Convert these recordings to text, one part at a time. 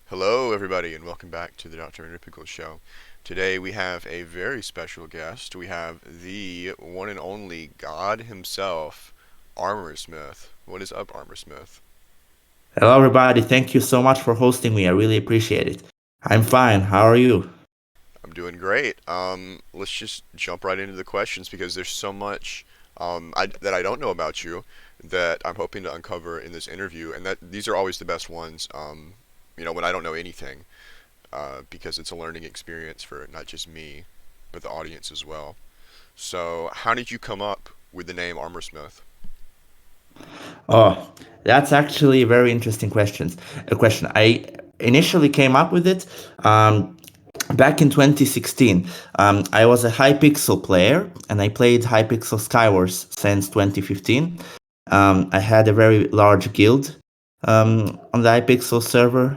Hello, everybody, and welcome back to the DrEnderPickles show. Today we have a very special guest. We have the one and only God himself, Armorsmith. What is up, Armorsmith? Hello, everybody. Thank you so much for hosting me. I really appreciate it. I'm fine. How are you? I'm doing great. Let's just jump right into the questions because there's so much that I don't know about you that I'm hoping to uncover in this interview, and that these are always the best ones. When I don't know anything. Because it's a learning experience for not just me, but the audience as well. So, how did you come up with the name Armorsmith? Oh, that's actually a very interesting question. I initially came up with it back in 2016. I was a Hypixel player, and I played Hypixel Skywars since 2015. I had a very large guild on the Hypixel server,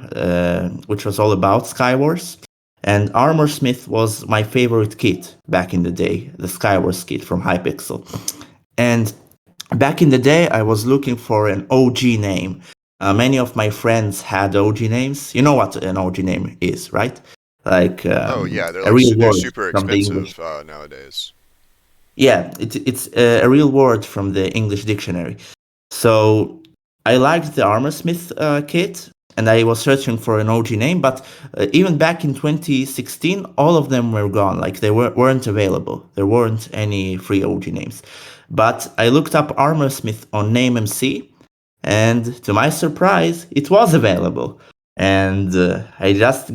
which was all about Skywars. And Armorsmith was my favorite kit back in the day, the Skywars kit from Hypixel. And back in the day, I was looking for an OG name. Many of my friends had OG names. You know what an OG name is, right? Like Oh yeah, a real they're word super from the English. expensive nowadays. Yeah, it's a real word from the English dictionary. So I liked the Armorsmith kit, and I was searching for an OG name. But even back in 2016, all of them were gone. Like they weren't available. There weren't any free OG names. But I looked up Armorsmith on NameMC, and to my surprise, it was available. And I just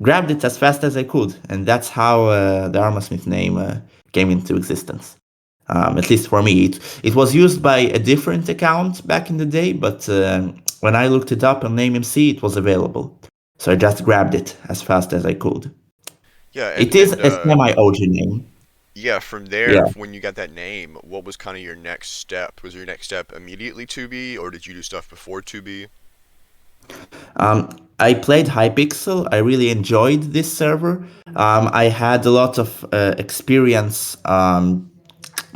grabbed it as fast as I could, and that's how the Armorsmith name came into existence. At least for me, it was used by a different account back in the day, but when I looked it up on NameMC, it was available. So I just grabbed it as fast as I could. Yeah, It and is and a semi OG name. yeah, from there, Yeah. when you got that name, what was kind of your next step? Was your next step immediately 2B, or did you do stuff before 2B? I played Hypixel. I really enjoyed this server. I had a lot of experience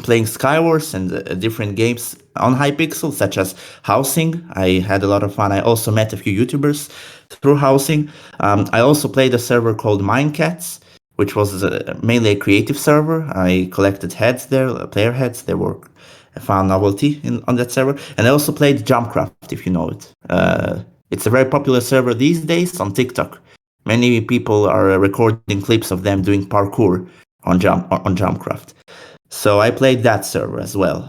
playing Skywars and different games on Hypixel, such as Housing. I had a lot of fun. I also met a few YouTubers through Housing. I also played a server called Minecats, which was mainly a creative server. I collected heads there, player heads. They were a fun novelty on that server. And I also played Jumpcraft, if you know it. It's a very popular server these days on TikTok. Many people are recording clips of them doing parkour on Jumpcraft. So I played that server as well.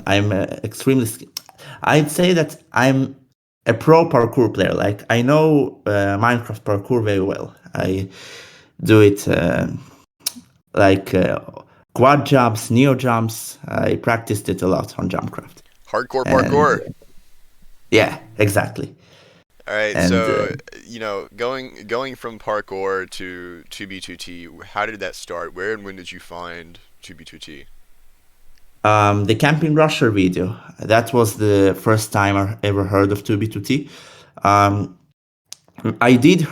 I'm extremely. I'd say that I'm a pro parkour player. Like I know Minecraft parkour very well. I do it like quad jumps, neo jumps. I practiced it a lot on Jumpcraft, Hardcore and parkour. yeah, exactly. All right, And so going from parkour to 2B2T, how did that start? Where and when did you find 2B2T? the Camping Rusher video. That was the first time I ever heard of 2B2T. Um, I did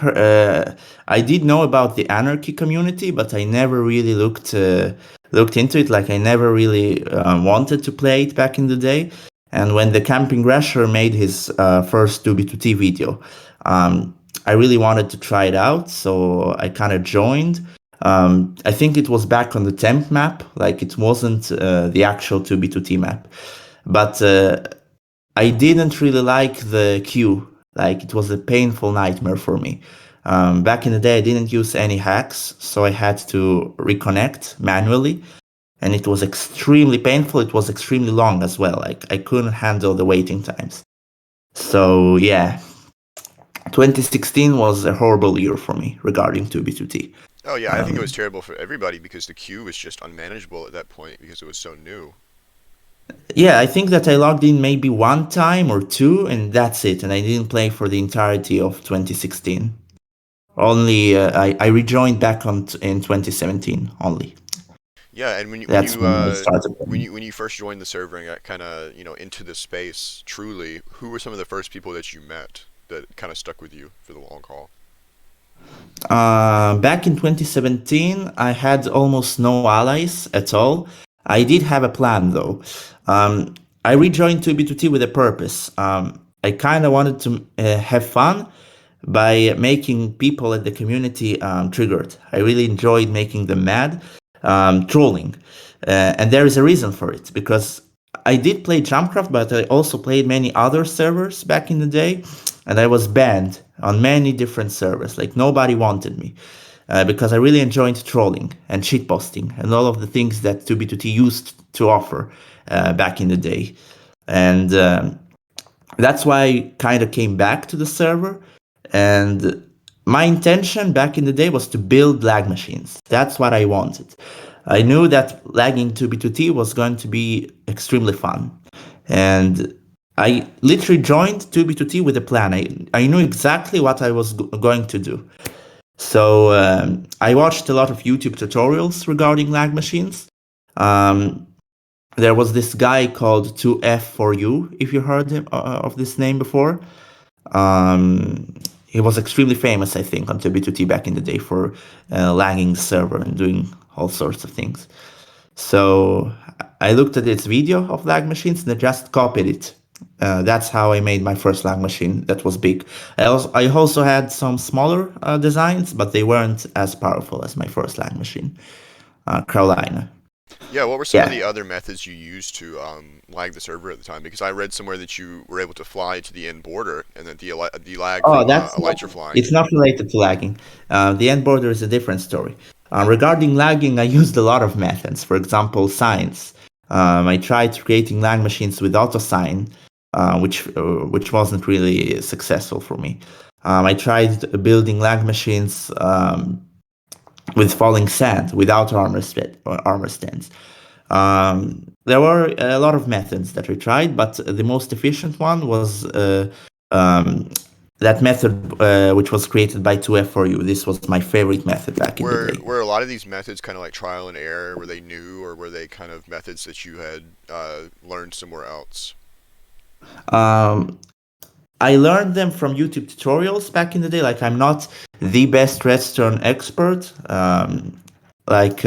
I did know about the anarchy community, but I never really looked into it. Like I never really wanted to play it back in the day. And when the Camping Rasher made his first 2B2T video, I really wanted to try it out, so I kind of joined. I think it was back on the temp map, like it wasn't the actual 2B2T map, but I didn't really like the queue. Like it was a painful nightmare for me. Back in the day, I didn't use any hacks, so I had to reconnect manually, and it was extremely painful. It was extremely long as well. Like I couldn't handle the waiting times. So yeah, 2016 was a horrible year for me regarding 2B2T. Oh yeah, I think it was Um, terrible for everybody because the queue was just unmanageable at that point because it was so new. yeah, I think that I logged in maybe one time or two, and that's it. And I didn't play for the entirety of 2016. Only I rejoined back in 2017 only. Yeah, and That's when I started playing. when you first joined the server and got kind of into the space truly, who were some of the first people that you met that kind of stuck with you for the long haul? Back in 2017, I had almost no allies at all. I did have a plan though. I rejoined 2B2T with a purpose. I kind of wanted to have fun, by making people at the community triggered. I really enjoyed making them mad, trolling. And there is a reason for it, because I did play Jumpcraft, but I also played many other servers back in the day, and I was banned on many different servers. Like, nobody wanted me. Because I really enjoyed trolling and shitposting and all of the things that 2B2T used to offer back in the day. And that's why I kind of came back to the server. And my intention back in the day was to build lag machines. That's what I wanted. I knew that lagging 2B2T was going to be extremely fun. And I literally joined 2B2T with a plan. I knew exactly what I was going to do. So I watched a lot of YouTube tutorials regarding lag machines. Um, there was this guy called 2F4U, if you heard of this name before. He was extremely famous, I think, on 2B2T back in the day for lagging the server and doing all sorts of things. So I looked at its video of lag machines and I just copied it. That's how I made my first lag machine that was big. I also had some smaller designs, but they weren't as powerful as my first lag machine, Carolina. Yeah, what were some of Yeah. the other methods you used to lag the server at the time? Because I read somewhere that you were able to fly to the end border and that the lag Oh, from that's not, elytra flying. it's not related to lagging. The end border is a different story. Regarding lagging, I used a lot of methods. For example, signs. I tried creating lag machines with autosign, which wasn't really successful for me. I tried building lag machines with falling sand without armor stands. There were a lot of methods that we tried, but the most efficient one was um, that method which was created by 2F4U. This was my favorite method back in the day. Were a lot of these methods kind of like trial and error? Were they new, or were they kind of methods that you had learned somewhere else? Um, I learned them from YouTube tutorials back in the day. Like, I'm not the best redstone expert. Like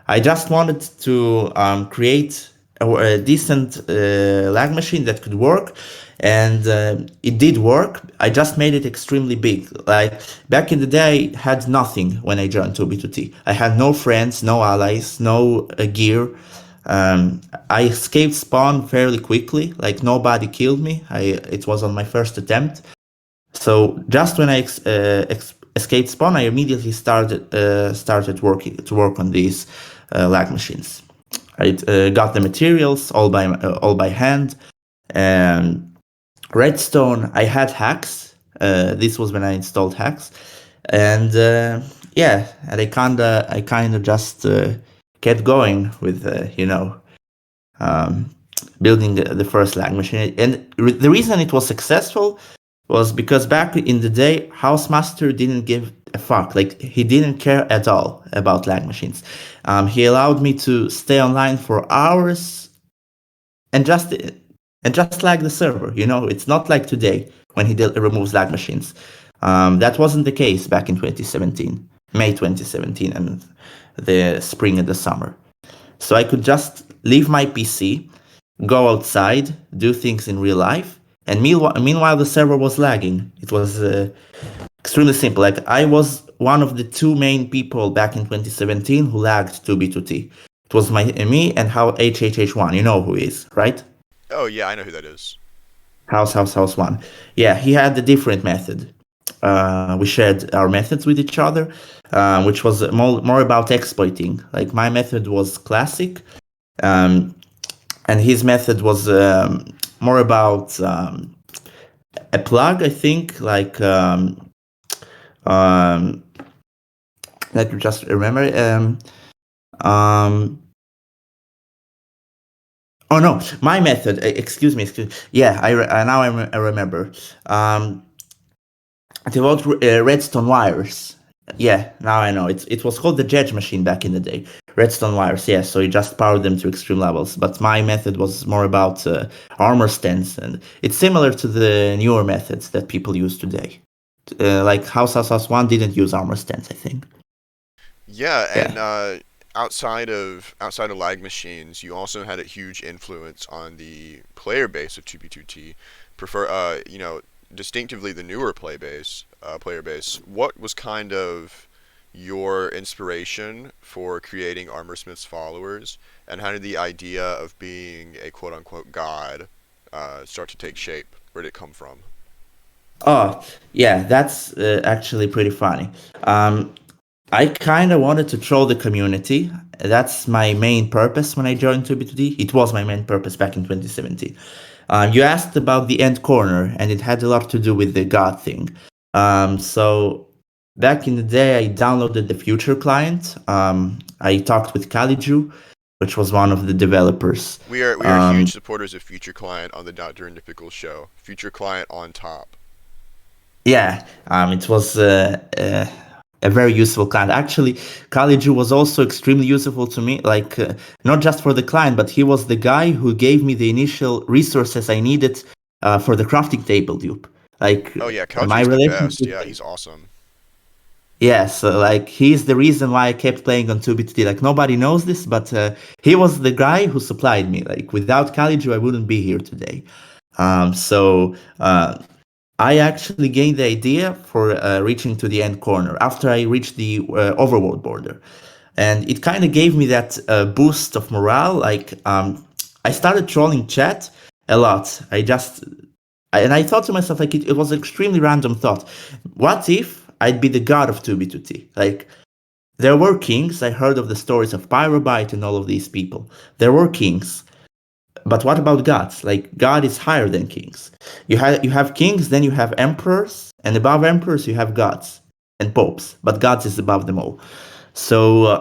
I just wanted to create a decent lag machine that could work, and it did work. I just made it extremely big. Like, back in the day, I had nothing when I joined 2B2T. I had no friends, no allies, no gear. I escaped spawn fairly quickly. Like, nobody killed me. It was on my first attempt. So just when I escaped spawn, I immediately started work on these lag machines. I got the materials all by hand, and redstone. I had hacks. This was when I installed hacks, and yeah, and I kinda just kept going with um, building the first lag machine. And the reason it was successful was because back in the day, Housemaster didn't give a fuck. Like, he didn't care at all about lag machines. He allowed me to stay online for hours and just lag the server. It's not like today when he removes lag machines. That wasn't the case back in 2017, May 2017, and the spring and the summer. So I could just leave my PC, go outside, do things in real life, and meanwhile the server was lagging. It was extremely simple. Like, I was one of the two main people back in 2017 who lagged 2B2T. It was me and how HHH1. You know who he is, right? Oh yeah, I know who that is. House one. Yeah, he had a different method. We shared our methods with each other, which was more about exploiting. Like, my method was classic, um, and his method was more about a plug, I think. Like, um, let me just remember. Um, oh no, my method. Excuse me. Yeah, now I remember. It was redstone wires. Yeah, now I know. It was called the Jedge machine back in the day. Redstone wires, yeah. So you just powered them to extreme levels. But my method was more about armor stands, and it's similar to the newer methods that people use today. Like House 1 didn't use armor stands, I think. Yeah, and Yeah. outside of lag machines, you also had a huge influence on the player base of 2B2T. distinctively the newer player base, what was kind of your inspiration for creating Armorsmith's followers, and how did the idea of being a quote unquote god start to take shape? Where did it come from? Oh, yeah, that's actually pretty funny. Um, I kind of wanted to troll the community. That's my main purpose when I joined 2B2D. It was my main purpose back in 2017. You asked about the end corner, and it had a lot to do with the God thing. So back in the day, I downloaded the Future client. I talked with Kaliju, which was one of the developers. We are huge supporters of Future Client on the DrEnderPickles show. Future Client on top. Yeah, it was a very useful client. Actually, Kaliju was also extremely useful to me, like not just for the client, but he was the guy who gave me the initial resources I needed for the crafting table dupe. Like Oh yeah, my Kaji's the best. relationship. Yeah, he's awesome. Yes, like he's the reason why I kept playing on 2BTT. Like nobody knows this, but he was the guy who supplied me. Like without Kaliju, I wouldn't be here today. So I actually gained the idea for reaching to the end corner after I reached the overworld border, and it kind of gave me that boost of morale. Like I started trolling chat a lot. And I thought to myself, like it was an extremely random thought. What if I'd be the god of 2B2T? Like there were kings. I heard of the stories of Pyrobyte and all of these people. There were kings, but what about gods? Like God is higher than kings. You have kings, then you have emperors, and above emperors you have gods and popes. But gods is above them all. So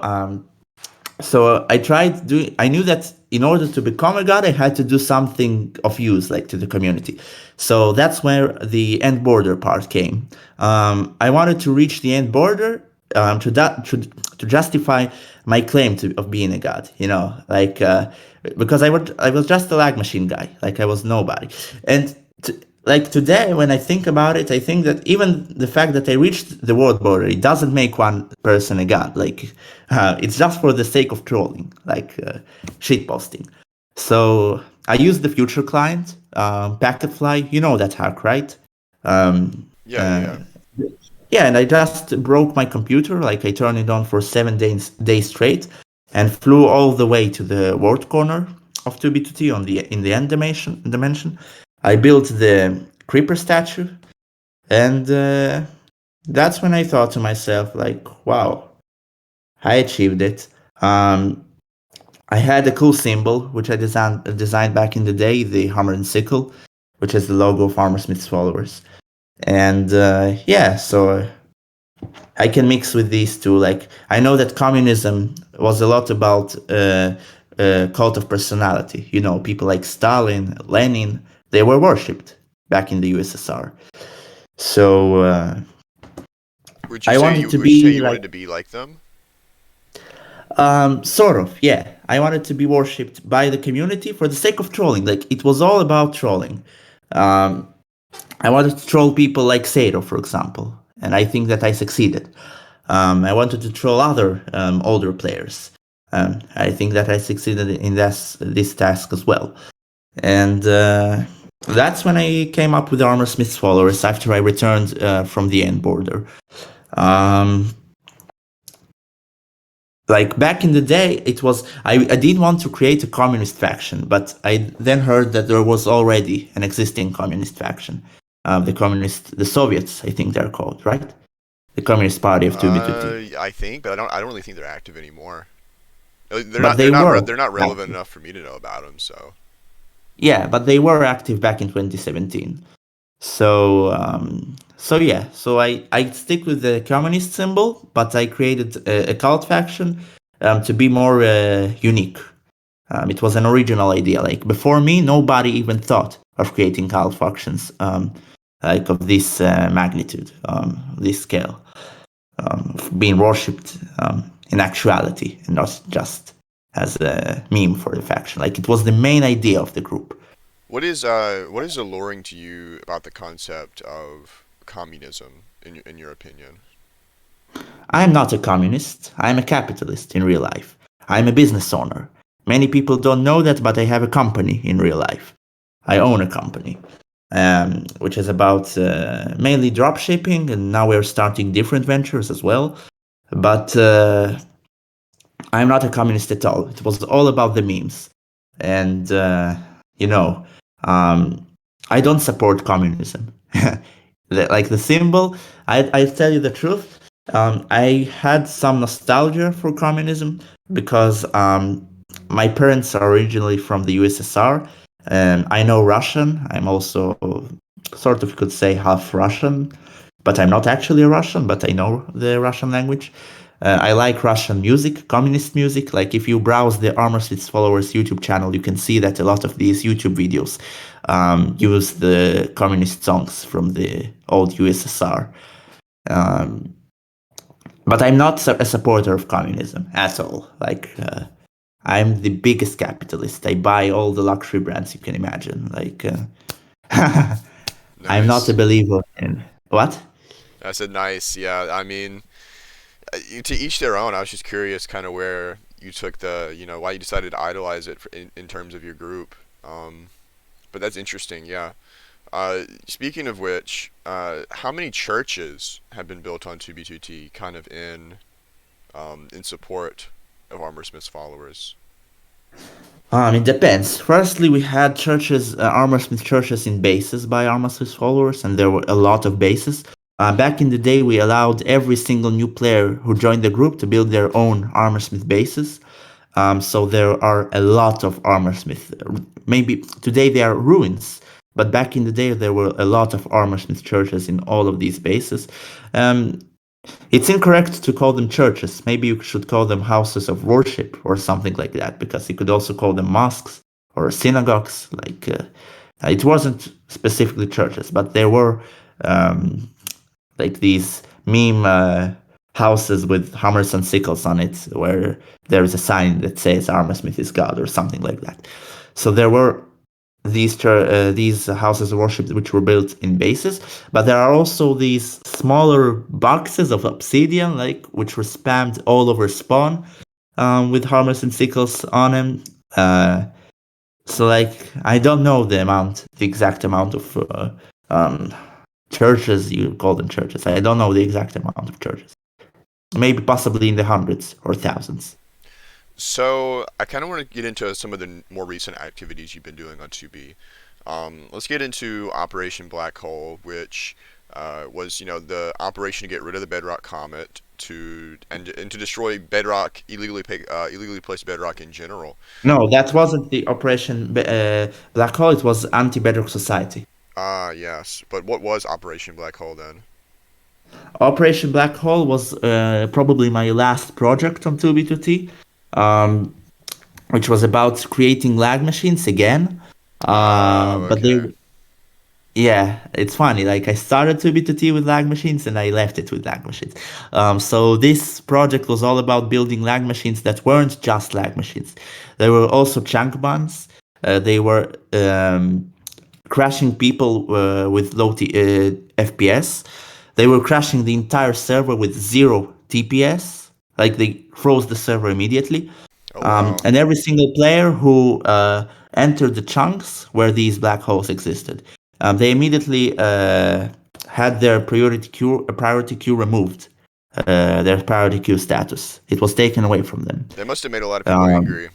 I tried doing. I knew that in order to become a god, I had to do something of use, like to the community. So that's where the end border part came. I wanted to reach the end border to justify my claim of being a god. Like because I was just a lag machine guy. Like I was nobody, and. Like today, when I think about it, I think that even the fact that I reached the world border, it doesn't make one person a god. Like, it's just for the sake of trolling, like shit posting. So I use the future client, Packetfly. You know that hack, right? Um, Yeah, yeah, uh, yeah. yeah, and I just broke my computer. Like I turned it on for 7 days straight, and flew all the way to the world corner of 2B2T in the end dimension. I built the creeper statue, and that's when I thought to myself, like, wow, I achieved it. I had a cool symbol which I designed back in the day, the hammer and sickle, which is the logo of Armorsmith's followers. And yeah, so I can mix with these two. Like I know that communism was a lot about cult of personality. People like Stalin, Lenin, they were worshipped back in the USSR. So I wanted to Would you say be you like wanted to be like them? sort of, yeah. I wanted to be worshipped by the community for the sake of trolling. Like it was all about trolling. Um, I wanted to troll people like Sato, for example, and I think that I succeeded. I wanted to troll other older players. I think that I succeeded in this task as well. And that's when I came up with Armorsmith's followers after I returned from the end border. Um, like back in the day, I did want to create a communist faction, but I then heard that there was already an existing communist faction. The Soviets, I think they're called, right? The Communist Party of 2B2T. I think, but I don't really think they're active anymore. But they were They're not relevant active. enough for me to know about them. So Yeah, but they were active back in 2017. So yeah, so I stick with the communist symbol, but I created a cult faction to be more unique. It was an original idea. Like before me, nobody even thought of creating cult factions like of this magnitude, this scale, of being worshipped in actuality and not just as a meme for the faction. Like it was the main idea of the group. what is alluring to you about the concept of communism in your opinion? I'm not a communist. I'm a capitalist in real life. I'm a business owner. Many people don't know that, but I have a company in real life. I own a company. which is about mainly drop shipping, and now we're starting different ventures as well. But I'm not a communist at all. It was all about the memes, and you know, um, I don't support communism. Like the symbol, I tell you the truth. I had some nostalgia for communism because my parents are originally from the USSR, and I know Russian. I'm also sort of could say half Russian, but I'm not actually a Russian, but I know the Russian language. I like Russian music, communist music. Like if you browse the Armorsmith followers YouTube channel, you can see that a lot of these YouTube videos use the communist songs from the old USSR. Um, but I'm not a supporter of communism at all. Like I'm the biggest capitalist. I buy all the luxury brands you can imagine. Like I'm not a Nice. believer in what? I said nice. Yeah, I mean, to each their own. I was just curious, kind of where you took why you decided to idolize it in terms of your group. But that's interesting. Yeah. Speaking of which, how many churches have been built on 2B2T, kind of in support of Armorsmith's followers? It depends. Firstly, we had churches, Armorsmith churches in bases by Armorsmith followers, and there were a lot of bases. Back in the day, we allowed every single new player who joined the group to build their own Armorsmith bases. So there are a lot of Armorsmith. Maybe today they are ruins, but back in the day there were a lot of Armorsmith churches in all of these bases. Um, it's incorrect to call them churches. Maybe you should call them houses of worship or something like that, because you could also call them mosques or synagogues. Like it wasn't specifically churches, but there were um, like these meme houses with hammers and sickles on it, where there is a sign that says Armorsmith is God or something like that. So there were these houses of worship which were built in bases, but there are also these smaller boxes of obsidian, like which were spammed all over spawn with hammers and sickles on them. So like I don't know the exact amount of um, churches, you call them churches. I don't know the exact amount of churches. Maybe possibly in the hundreds or thousands. So I kind of want to get into some of the more recent activities you've been doing on 2B. Let's get into Operation Black Hole, which was the operation to get rid of the Bedrock Comet and to destroy Bedrock illegally placed Bedrock in general. No, that wasn't the Operation Black Hole. It was AntiBedrock Society. Ah, yes. But what was Operation Black Hole then? Operation Black Hole was probably my last project on 2B2T, um, which was about creating lag machines again. Ah, But they okay. Yeah, it's funny. Like I started to B2T with lag machines and I left it with lag machines. So this project was all about building lag machines that weren't just lag machines. They were also chunk buns. They were crashing people with FPS. They were crashing the entire server with zero TPS. Like they froze the server immediately. Oh wow. And every single player who entered the chunks where these black holes existed, they immediately had their priority queue removed, their priority queue status. It was taken away from them. That must have made a lot of people Um, angry.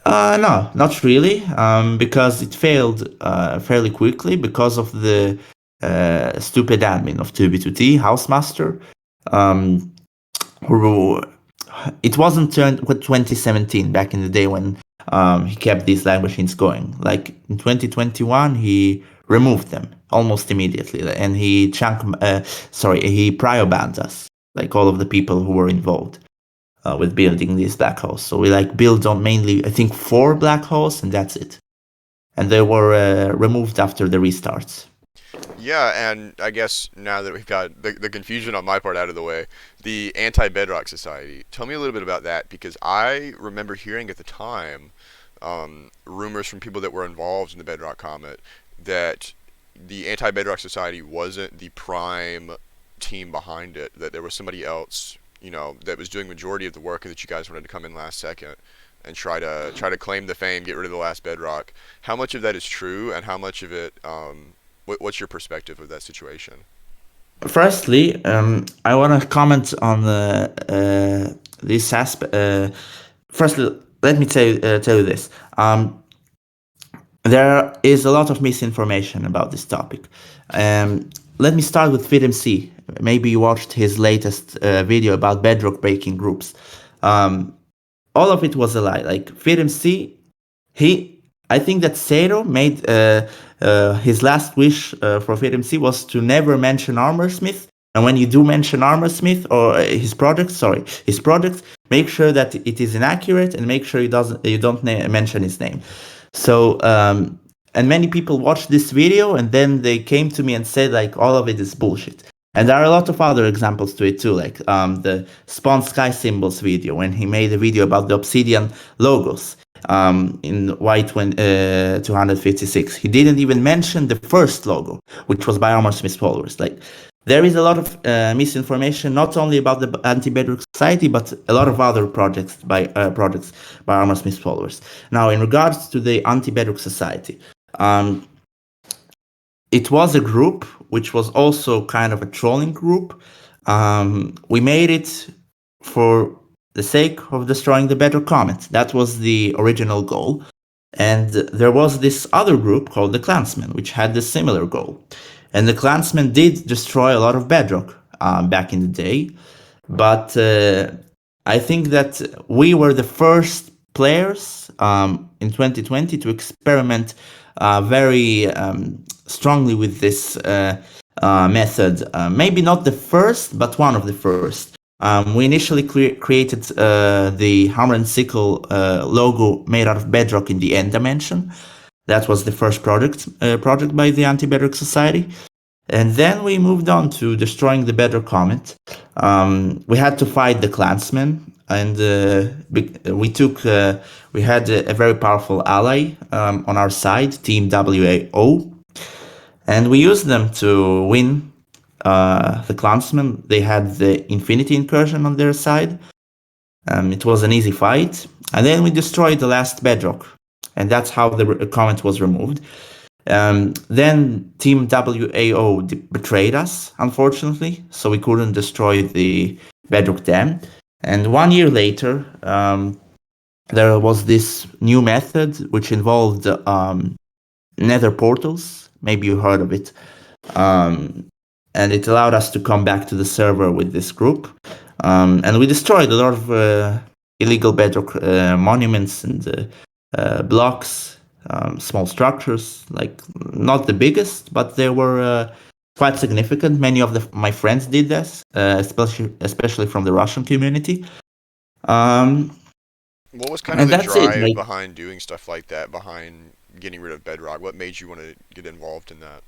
no, not really, because it failed fairly quickly because of the stupid admin of 2B2T, Housemaster, um, who it wasn't turned with 2017 back in the day when he kept these lag machines going. Like in 2021, he removed them almost immediately, and he prior banned us, like all of the people who were involved with building these black holes. So we like built on mainly, I think, 4 black holes, and that's it. And they were removed after the restarts. Yeah, and I guess now that we've got the confusion on my part out of the way, the Anti-Bedrock Society. Tell me a little bit about that because I remember hearing at the time rumors from people that were involved in the Bedrock Comet that the Anti-Bedrock Society wasn't the prime team behind it, that there was somebody else, that was doing majority of the work and that you guys wanted to come in last second. and try to claim the fame, get rid of the last bedrock. How much of that is true, and how much of it? What's your perspective of that situation? Firstly, I want to comment on this aspect. Firstly, let me tell you this. There is a lot of misinformation about this topic. Let me start with FitMC. Maybe you watched his latest video about bedrock breaking groups. All of it was a lie. Like FitMC, I think that Sato made his last wish for FitMC was to never mention Armorsmith. And when you do mention Armorsmith or his project, make sure that it is inaccurate and make sure you don't mention his name. So, and many people watched this video and then they came to me and said like all of it is bullshit. And there are a lot of other examples to it too, like the Spawn Sky Symbols video when he made a video about the Obsidian logos in Y256. He didn't even mention the first logo, which was by Armorsmith followers. Like there is a lot of misinformation, not only about the AntiBedrock Society, but a lot of other projects by Armorsmith followers. Now, in regards to the AntiBedrock Society, it was a group which was also kind of a trolling group. We made it for the sake of destroying the Bedrock Comet. That was the original goal. And there was this other group called the Clansmen, which had the similar goal. And the Clansmen did destroy a lot of Bedrock back in the day. But I think that we were the first players in 2020 to experiment very strongly with this method. Maybe not the first, but one of the first. We initially created the Hammer and Sickle logo made out of bedrock in the End Dimension. That was the first project by the AntiBedrock Society. And then we moved on to destroying the Bedrock Comet. We had to fight the Clansmen, and we had a very powerful ally on our side, Team WAO, and we used them to win the Clansmen. They had the Infinity Incursion on their side. It was an easy fight, and then we destroyed the last Bedrock, and that's how the comet was removed. Then Team WAO betrayed us, unfortunately, so we couldn't destroy the Bedrock Dam. And 1 year later, there was this new method which involved nether portals. Maybe you heard of it. And it allowed us to come back to the server with this group. And we destroyed a lot of illegal Bedrock monuments and blocks. Small structures, like not the biggest, but they were quite significant. Many of my friends did this, especially from the Russian community. What was kind of And the that's it. drive Like behind doing stuff like that, behind getting rid of bedrock? What made you want to get involved in that?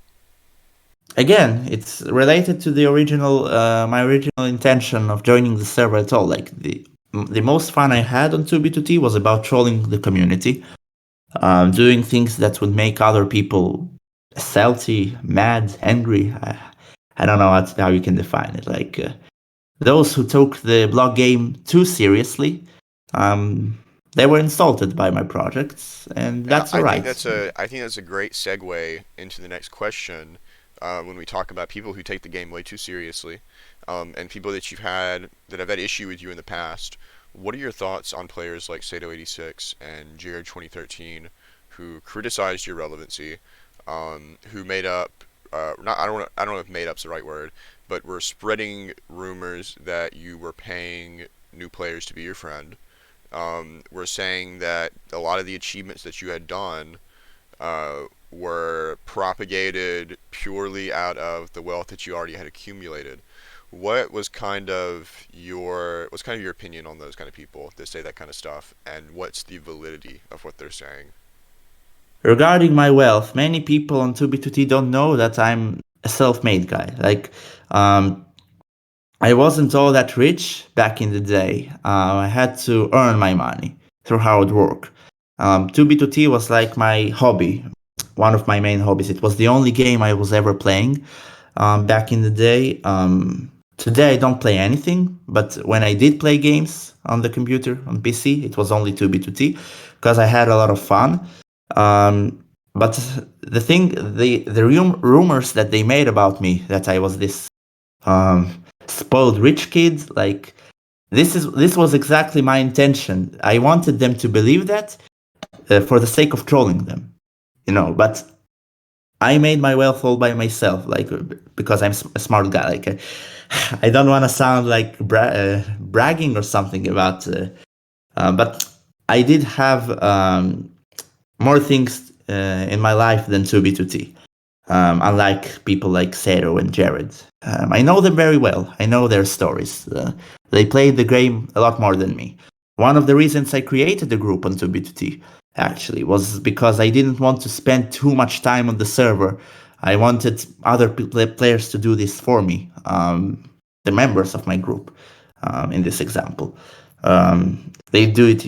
again, it's related to the original, my original intention of joining the server at all. Like the most fun I had on 2B2T was about trolling the community. Doing things that would make other people salty, mad, angry. I don't know how you can define it. Like those who took the blog game too seriously, they were insulted by my projects, and Yeah, that's alright. I think that's a great segue into the next question. When we talk about people who take the game way too seriously, and people that that have had issue with you in the past. What are your thoughts on players like Sato86 and Jared2013 who criticized your relevancy, who made up, not I don't know if made up's the right word, but were spreading rumors that you were paying new players to be your friend. Were saying that a lot of the achievements that you had done were propagated purely out of the wealth that you already had accumulated. What's kind of your opinion on those kind of people that say that kind of stuff, and what's the validity of what they're saying? Regarding my wealth, many people on 2B2T don't know that I'm a self-made guy. Like, I wasn't all that rich back in the day. I had to earn my money through hard work. 2B2T was like my hobby, one of my main hobbies. It was the only game I was ever playing back in the day. Today I don't play anything, but when I did play games on the computer, on PC, it was only 2B2T because I had a lot of fun. But the rumors that they made about me, that I was this spoiled rich kid, like this was exactly my intention. I wanted them to believe that for the sake of trolling them, But I made my wealth all by myself, like because I'm a smart guy. Like I don't want to sound like bragging or something about, but I did have more things in my life than 2B2T. Unlike people like Sero and Jared, I know them very well. I know their stories. They played the game a lot more than me. One of the reasons I created the group on 2B2T actually was because I didn't want to spend too much time on the server. I wanted other players to do this for me, the members of my group, in this example. They do it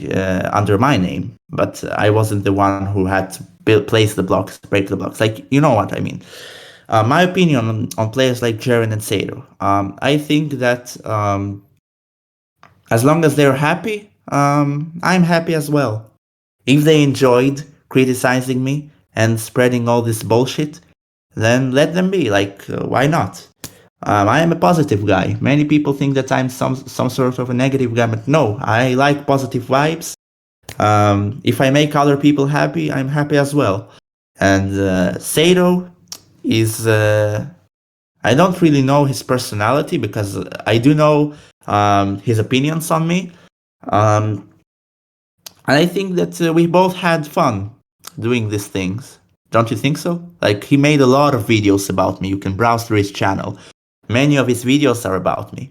under my name, but I wasn't the one who had to place the blocks, break the blocks. Like, you know what I mean. My opinion on players like Jaren and Sado. I think that as long as they're happy, I'm happy as well. If they enjoyed criticizing me and spreading all this bullshit, then let them be. Like, why not? I am a positive guy. Many people think that I'm some sort of a negative guy, but no, I like positive vibes. If I make other people happy, I'm happy as well. And Sato is, I don't really know his personality because I do know his opinions on me. And I think that we both had fun doing these things. Don't you think so? Like, he made a lot of videos about me. You can browse through his channel. Many of his videos are about me.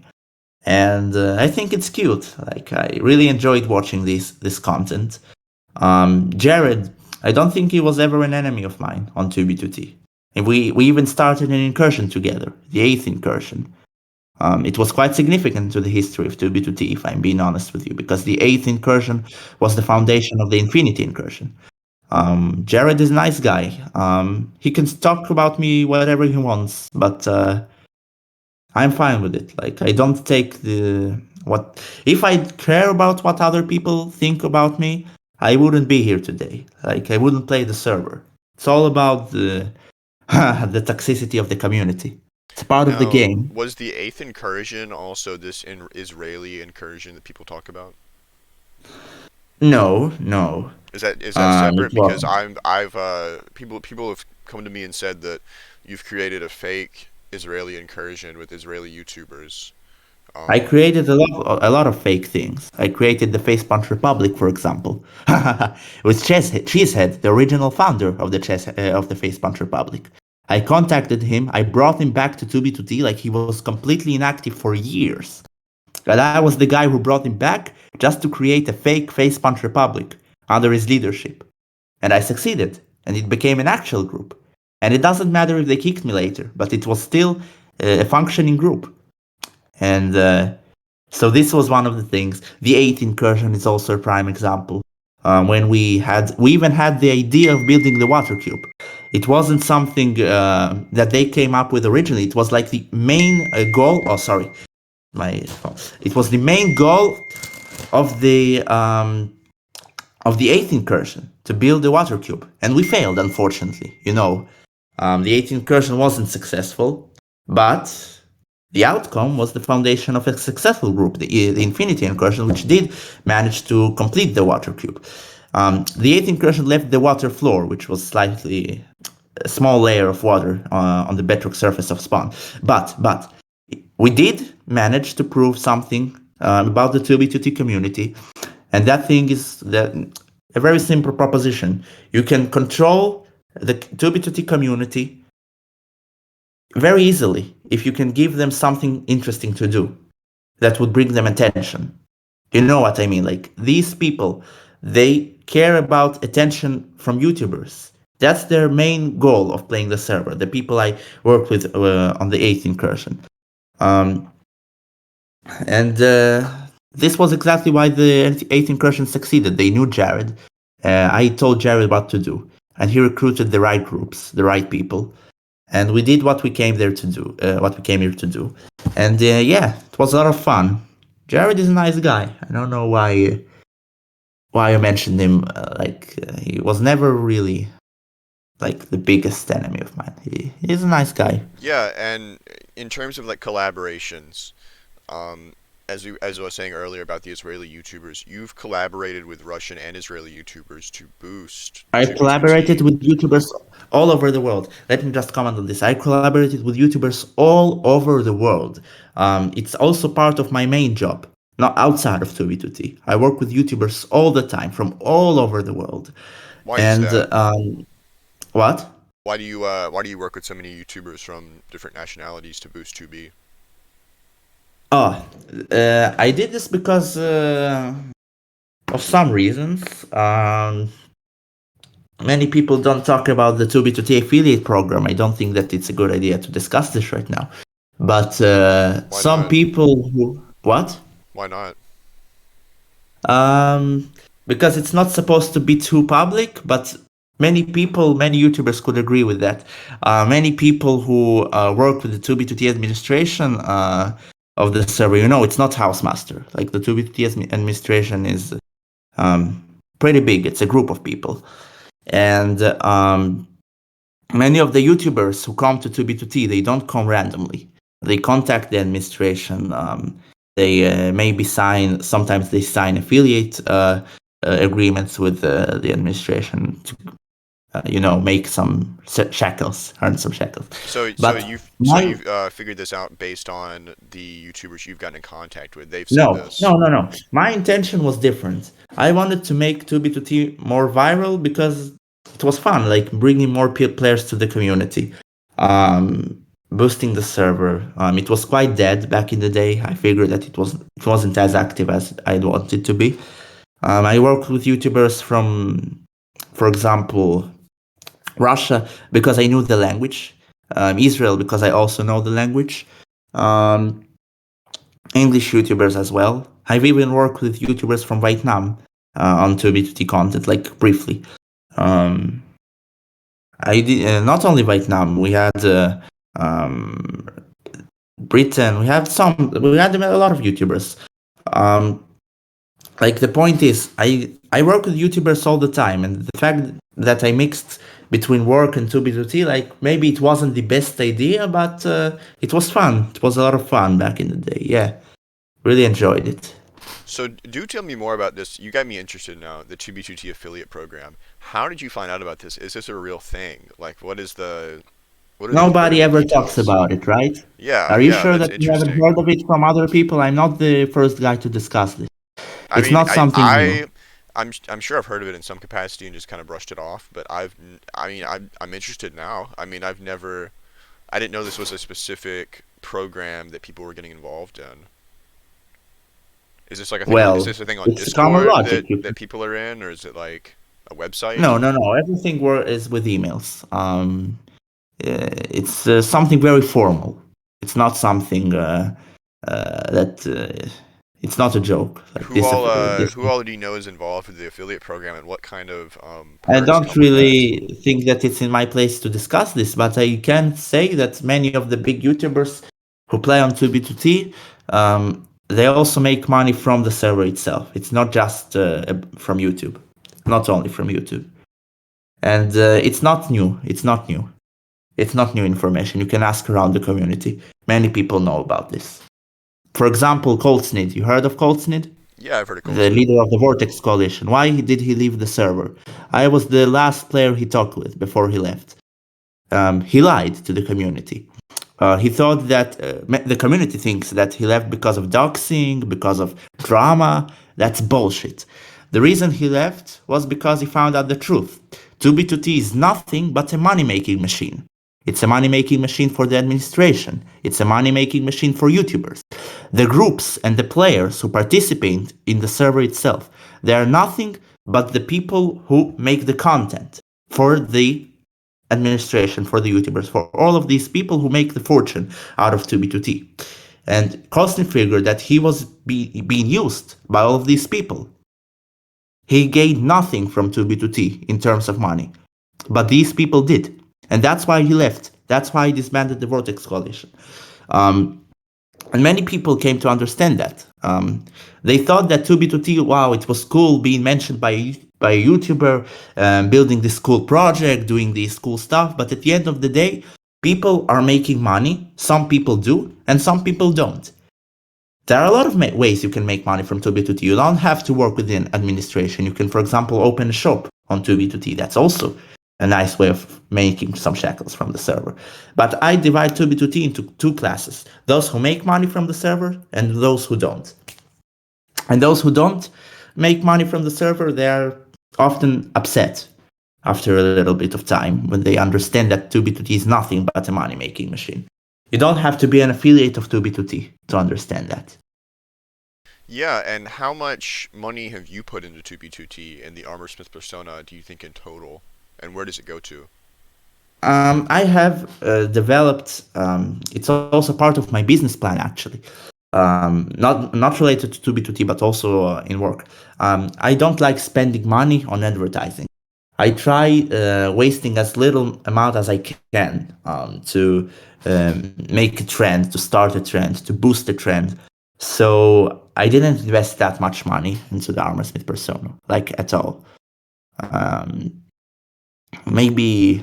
And I think it's cute. Like, I really enjoyed watching this content. Jared, I don't think he was ever an enemy of mine on 2B2T. And we even started an incursion together, the 8th incursion. It was quite significant to the history of 2B2T, if I'm being honest with you, because the 8th incursion was the foundation of the Infinity incursion. Jared is a nice guy. He can talk about me whatever he wants, but I'm fine with it. Like, I don't take what if I care about what other people think about me, I wouldn't be here today. Like, I wouldn't play the server. It's all about the toxicity of the community. It's part of the Now, game. was the eighth incursion also this Israeli incursion that people talk about? No, no. Is that It separate? Because wasn't. I've people have come to me and said that you've created a fake Israeli incursion with Israeli YouTubers. I Um, created a lot of fake things. I created the Face Punch Republic, for example, with Cheesehead, the original founder of the Face Punch Republic. I contacted him. I brought him back to 2B2T like he was completely inactive for years. And I was the guy who brought him back just to create a fake Face Punch Republic under his leadership. And I succeeded, and it became an actual group. And it doesn't matter if they kicked me later, but it was still a functioning group. And so this was one of the things. The 8th incursion is also a prime example. When we even had the idea of building the water cube. It wasn't something that they came up with originally. It was like the main goal. Oh, sorry, my phone. It was the main goal of the 8th incursion to build the water cube, and we failed, unfortunately. The 8th incursion wasn't successful, but the outcome was the foundation of a successful group, the Infinity Incursion, which did manage to complete the water cube. The 8th Incursion left the water floor, which was slightly a small layer of water on the bedrock surface of spawn. But we did manage to prove something about the 2B2T community, and that thing is a very simple proposition. You can control the 2B2T community very easily if you can give them something interesting to do that would bring them attention. You know what I mean? Like, these people, they care about attention from YouTubers. That's their main goal of playing the server. The people I worked with on the 8th incursion. And this was exactly why the 8th incursion succeeded. They knew Jared. I told Jared what to do. And he recruited the right groups, the right people. and we did what we came there to do, what we came here to do. And yeah, it was a lot of fun. Jared is a nice guy. I don't know why I mentioned him. He was never really like the biggest enemy of mine. He's a nice guy. Yeah, and in terms of like collaborations, um, as I was saying earlier about the Israeli YouTubers, you've collaborated with Russian and Israeli YouTubers to boost I 2B2T. collaborated with YouTubers all over the world. Let me just comment on this. I collaborated with YouTubers all over the world. It's also part of my main job, not outside of 2B2T. I work with YouTubers all the time from all over the world. Why is And that? what? Why do you work with so many YouTubers from different nationalities to boost 2B? Oh, I did this because of some reasons. Many people don't talk about the 2B2T affiliate program. I don't think that it's a good idea to discuss this right now. But Why some not? people who. What? Why not? Um, because it's not supposed to be too public, but many people, many YouTubers could agree with that. Many people who work with the 2B2T administration of the server, it's not Housemaster. Like the 2B2T administration is pretty big. It's a group of people. And many of the YouTubers who come to 2B2T, they don't come randomly. They contact the administration. They maybe sometimes they sign affiliate agreements with the administration to, make some shekels, earn some shekels. So so But you've so my you've figured this out based on the YouTubers you've gotten in contact with. They've said No, this. no, no, no. My intention was different. I wanted to make 2B2T more viral because it was fun, like bringing more players to the community, boosting the server. It was quite dead back in the day. I figured that it wasn't as active as I'd want it to be. I worked with YouTubers from, for example, Russia because I knew the language, Israel because I also know the language. Um, English YouTubers as well. I've even worked with YouTubers from Vietnam on 2B2T content, like briefly. Um, I did not only Vietnam. We had um, Britain. We had a lot of YouTubers. Um, like the point is, I work with YouTubers all the time, and the fact that I mixed between work and 2B2T, like maybe it wasn't the best idea, but it was fun. It was a lot of fun back in the day. Yeah. Really enjoyed it. So do tell me more about this. You got me interested now, the 2B2T affiliate program. How did you find out about this? Is this a real thing? Like what are the Nobody ever talks details? about it, right? Yeah, Are you yeah, sure that's that you haven't interesting. heard of it from other people? I'm not the first guy to discuss this. I It's mean, not something new. I'm sure I've heard of it in some capacity and just kind of brushed it off, but I'm interested now. I mean, I didn't know this was a specific program that people were getting involved in. Is Well, this a thing on it's common Discord that logic. people are in, or is it like a website? No, no, no. Everything is with emails. It's something very formal. It's not something that. It's not a joke. Like this. Who all do you know is involved with the affiliate program, and what kind of I perks don't come with that? really think that it's in my place to discuss this, but I can say that many of the big YouTubers who play on 2B2T, they also make money from the server itself. It's not just from YouTube, not only from YouTube. And it's not new. It's not new. It's not new information. You can ask around the community. Many people know about this. For example, Coltsnid. You heard of Coltsnid? Yeah, I've heard of The Coltsnid. leader of the Vortex Coalition. Why did he leave the server? I was the last player he talked with before he left. He lied to the community. He thought that the community thinks that he left because of doxing, because of drama. That's bullshit. The reason he left was because he found out the truth. 2B2T is nothing but a money making machine. It's a money making machine for the administration. It's a money making machine for YouTubers. The groups and the players who participate in the server itself, they are nothing but the people who make the content for the administration, for the YouTubers, for all of these people who make the fortune out of 2B2T. And Costin figured that he was being used by all of these people. He gained nothing from 2B2T in terms of money, but these people did. And that's why he left. That's why I disbanded the Vortex Coalition. Um, and many people came to understand that. They thought that 2B2T, wow, it was cool being mentioned by a YouTuber, building this cool project, doing this cool stuff. But at the end of the day, people are making money. Some people do, and some people don't. There are a lot of ways you can make money from 2B2T. You don't have to work within administration. You can, for example, open a shop on 2B2T. That's also a nice way of making some shekels from the server. But I divide 2B2T into two classes: those who make money from the server and those who don't. And those who don't make money from the server, they are often upset after a little bit of time when they understand that 2B2T is nothing but a money making machine. You don't have to be an affiliate of 2B2T to understand that. Yeah, and how much money have you put into 2B2T and the Armorsmith persona do you think in total? And where does it go to? I have developed. It's also part of my business plan, actually. Not related to 2B2T, but also in work. I don't like spending money on advertising. I try wasting as little amount as I can to make a trend, to start a trend, to boost a trend. So I didn't invest that much money into the Armorsmith persona, like at all. Um, Maybe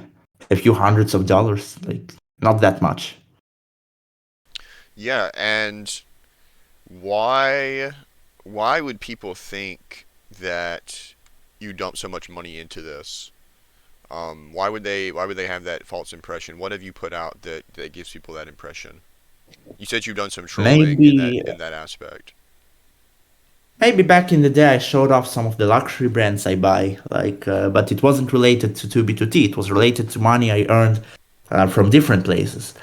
a few hundreds of dollars, like not that much. Yeah, and why why would people think that you dump so much money into this? Why would they have that false impression? What have you put out that gives people that impression? You said you've done some trolling in that Maybe in that aspect. maybe back in the day I showed off some of the luxury brands I buy, but it wasn't related to 2B2T. It was related to money I earned from different places.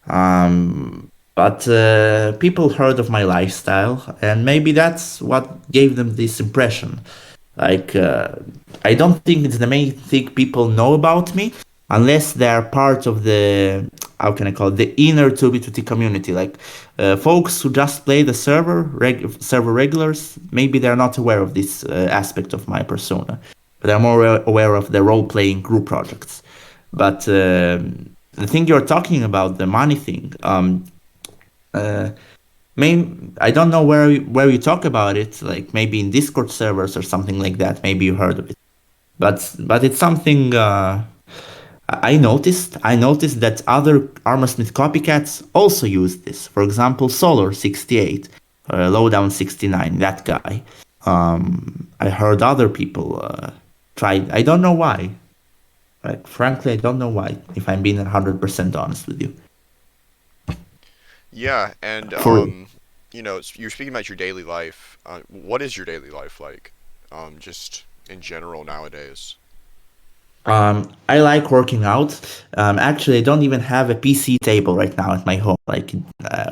But people heard of my lifestyle, and maybe that's what gave them this impression. Like, I don't think it's the main thing people know about me, unless they're part of the, how can I call it, the inner 2B2T community. Like, folks who just play the server regulars, maybe they're not aware of this aspect of my persona. But they're more aware of the role playing group projects. But the thing you're talking about, the money thing, uh, I don't know where you talk about it, like maybe in Discord servers or something like that. Maybe you heard of it, but it's something I noticed that other Armorsmith copycats also use this. For example, Solar 68, Lowdown 69, that guy. I heard other people tried. I don't know why. Like frankly, I don't know why. If I'm being 100% honest with you. Yeah, and For you're speaking about your daily life. What is your daily life like? Just in general nowadays. I like working out. Actually, I don't even have a PC table right now at my home. Like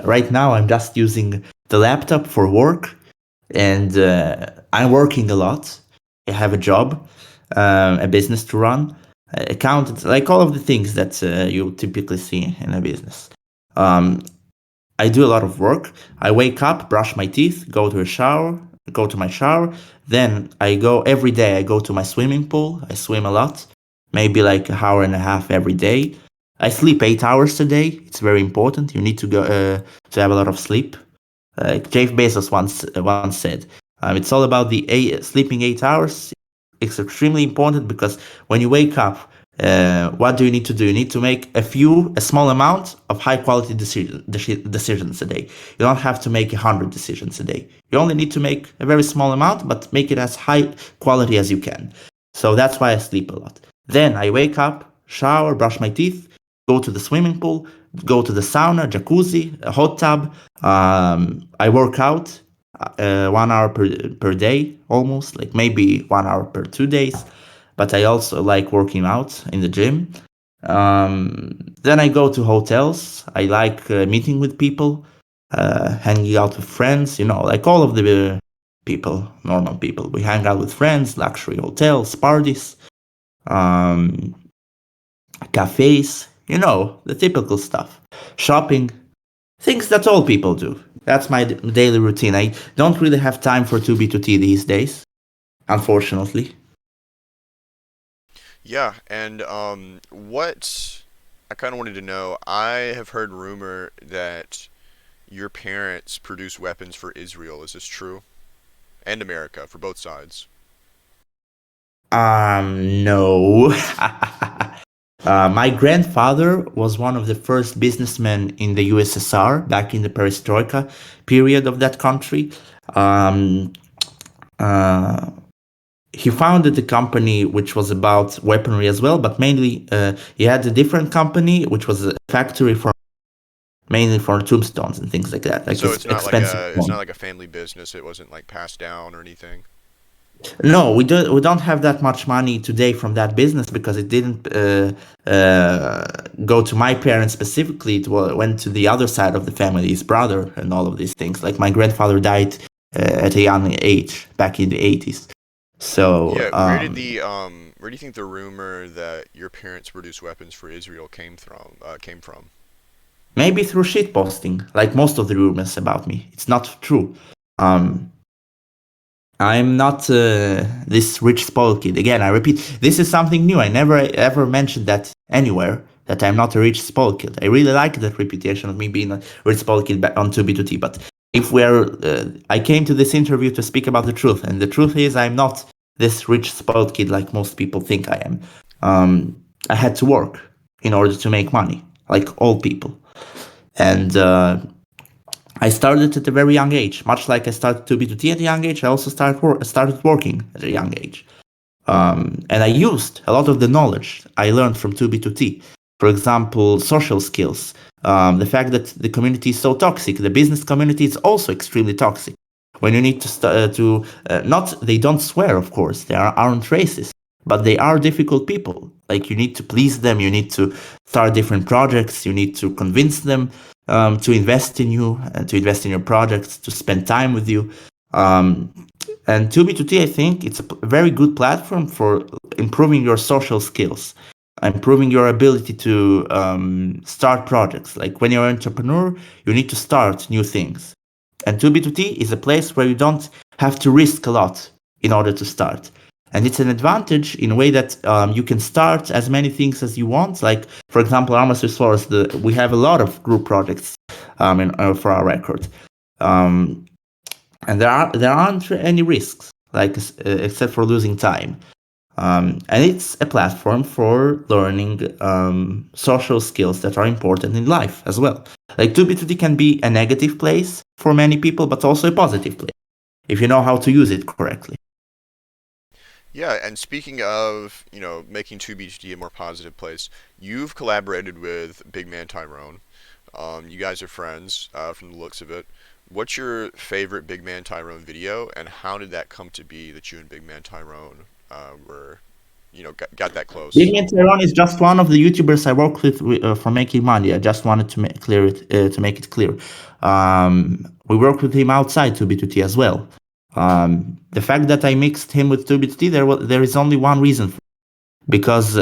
right now, I'm just using the laptop for work, and I'm working a lot. I have a job, a business to run, accountant, like all of the things that you typically see in a business. Um, I do a lot of work. I wake up, brush my teeth, go to my shower. Then I go every day. I go to my swimming pool. I swim a lot, maybe like an hour and a half every day. I sleep 8 hours a day. It's very important. You need to have a lot of sleep. Jeff Bezos once said, "It's all about the sleeping 8 hours. It's extremely important because when you wake up, what do you need to do? You need to make a small amount of high quality decisions a day. You don't have to make 100 decisions a day. You only need to make a very small amount, but make it as high quality as you can. So that's why I sleep a lot. Then I wake up, shower, brush my teeth, go to the swimming pool, go to the sauna, jacuzzi, a hot tub. I work out 1 hour per day, almost, like maybe 1 hour per 2 days. But I also like working out in the gym. Then I go to hotels. I like meeting with people, hanging out with friends, like all of the people, normal people. We hang out with friends, luxury hotels, parties, um, cafes, the typical stuff. Shopping, things that all people do. That's my daily routine. I don't really have time for 2B2T these days, unfortunately. Yeah, and what? I kind of wanted to know. I have heard rumor that your parents produce weapons for Israel. Is this true? And America, for both sides. No. My grandfather was one of the first businessmen in the USSR back in the perestroika period of that country. Um, uh, he founded a company which was about weaponry as well, but mainly he had a different company which was a factory for mainly for tombstones and things like that, like So it's not like expensive a it's not stones. like a family business. It wasn't like passed down or anything. No, we don't have that much money today from that business because it didn't go to my parents specifically. Went to the other side of the family, his brother, and all of these things. Like my grandfather died at a young age back in the 80s. So Yeah, where do you think the rumor that your parents produce weapons for Israel came from? maybe through shit posting, like most of the rumors about me, it's not true. Um, I'm not this rich spoiled kid. Again, I repeat, this is something new. I never ever mentioned that anywhere, that I'm not a rich spoiled kid. I really like that reputation of me being a rich spoiled kid back on 2B2T. But if we're, I came to this interview to speak about the truth, and the truth is I'm not this rich spoiled kid like most people think I am. I had to work in order to make money, like all people. And I started at a very young age. Much like I started to B2T at a young age, I also started working at a young age. And I used a lot of the knowledge I learned from 2B2T. For example, social skills. The fact that the community is so toxic, the business community is also extremely toxic. When you need not, they don't swear, of course, aren't racist, but they are difficult people. Like you need to please them, you need to start different projects, you need to convince them to invest in you and to invest in your projects, to spend time with you. Um, and 2B2T, I think it's a very good platform for improving your social skills, improving your ability to start projects. Like when you're an entrepreneur, you need to start new things. And 2B2T is a place where you don't have to risk a lot in order to start. And it's an advantage in a way that you can start as many things as you want. Like, for example, Armorsmith Churches, we have a lot of group projects for our record. And there aren't any risks, like except for losing time. And it's a platform for learning social skills that are important in life as well. Like 2B2T can be a negative place for many people, but also a positive place if you know how to use it correctly. Yeah, and speaking of, making 2BHD a more positive place, you've collaborated with Big Man Tyrone. You guys are friends, from the looks of it. What's your favorite Big Man Tyrone video, and how did that come to be that you and Big Man Tyrone were, got that close? Man Tyrone is just one of the YouTubers I work with for making money. I just wanted to make it clear. We work with him outside 2B2T as well. The fact that I mixed him with 2B2T, there is only one reason because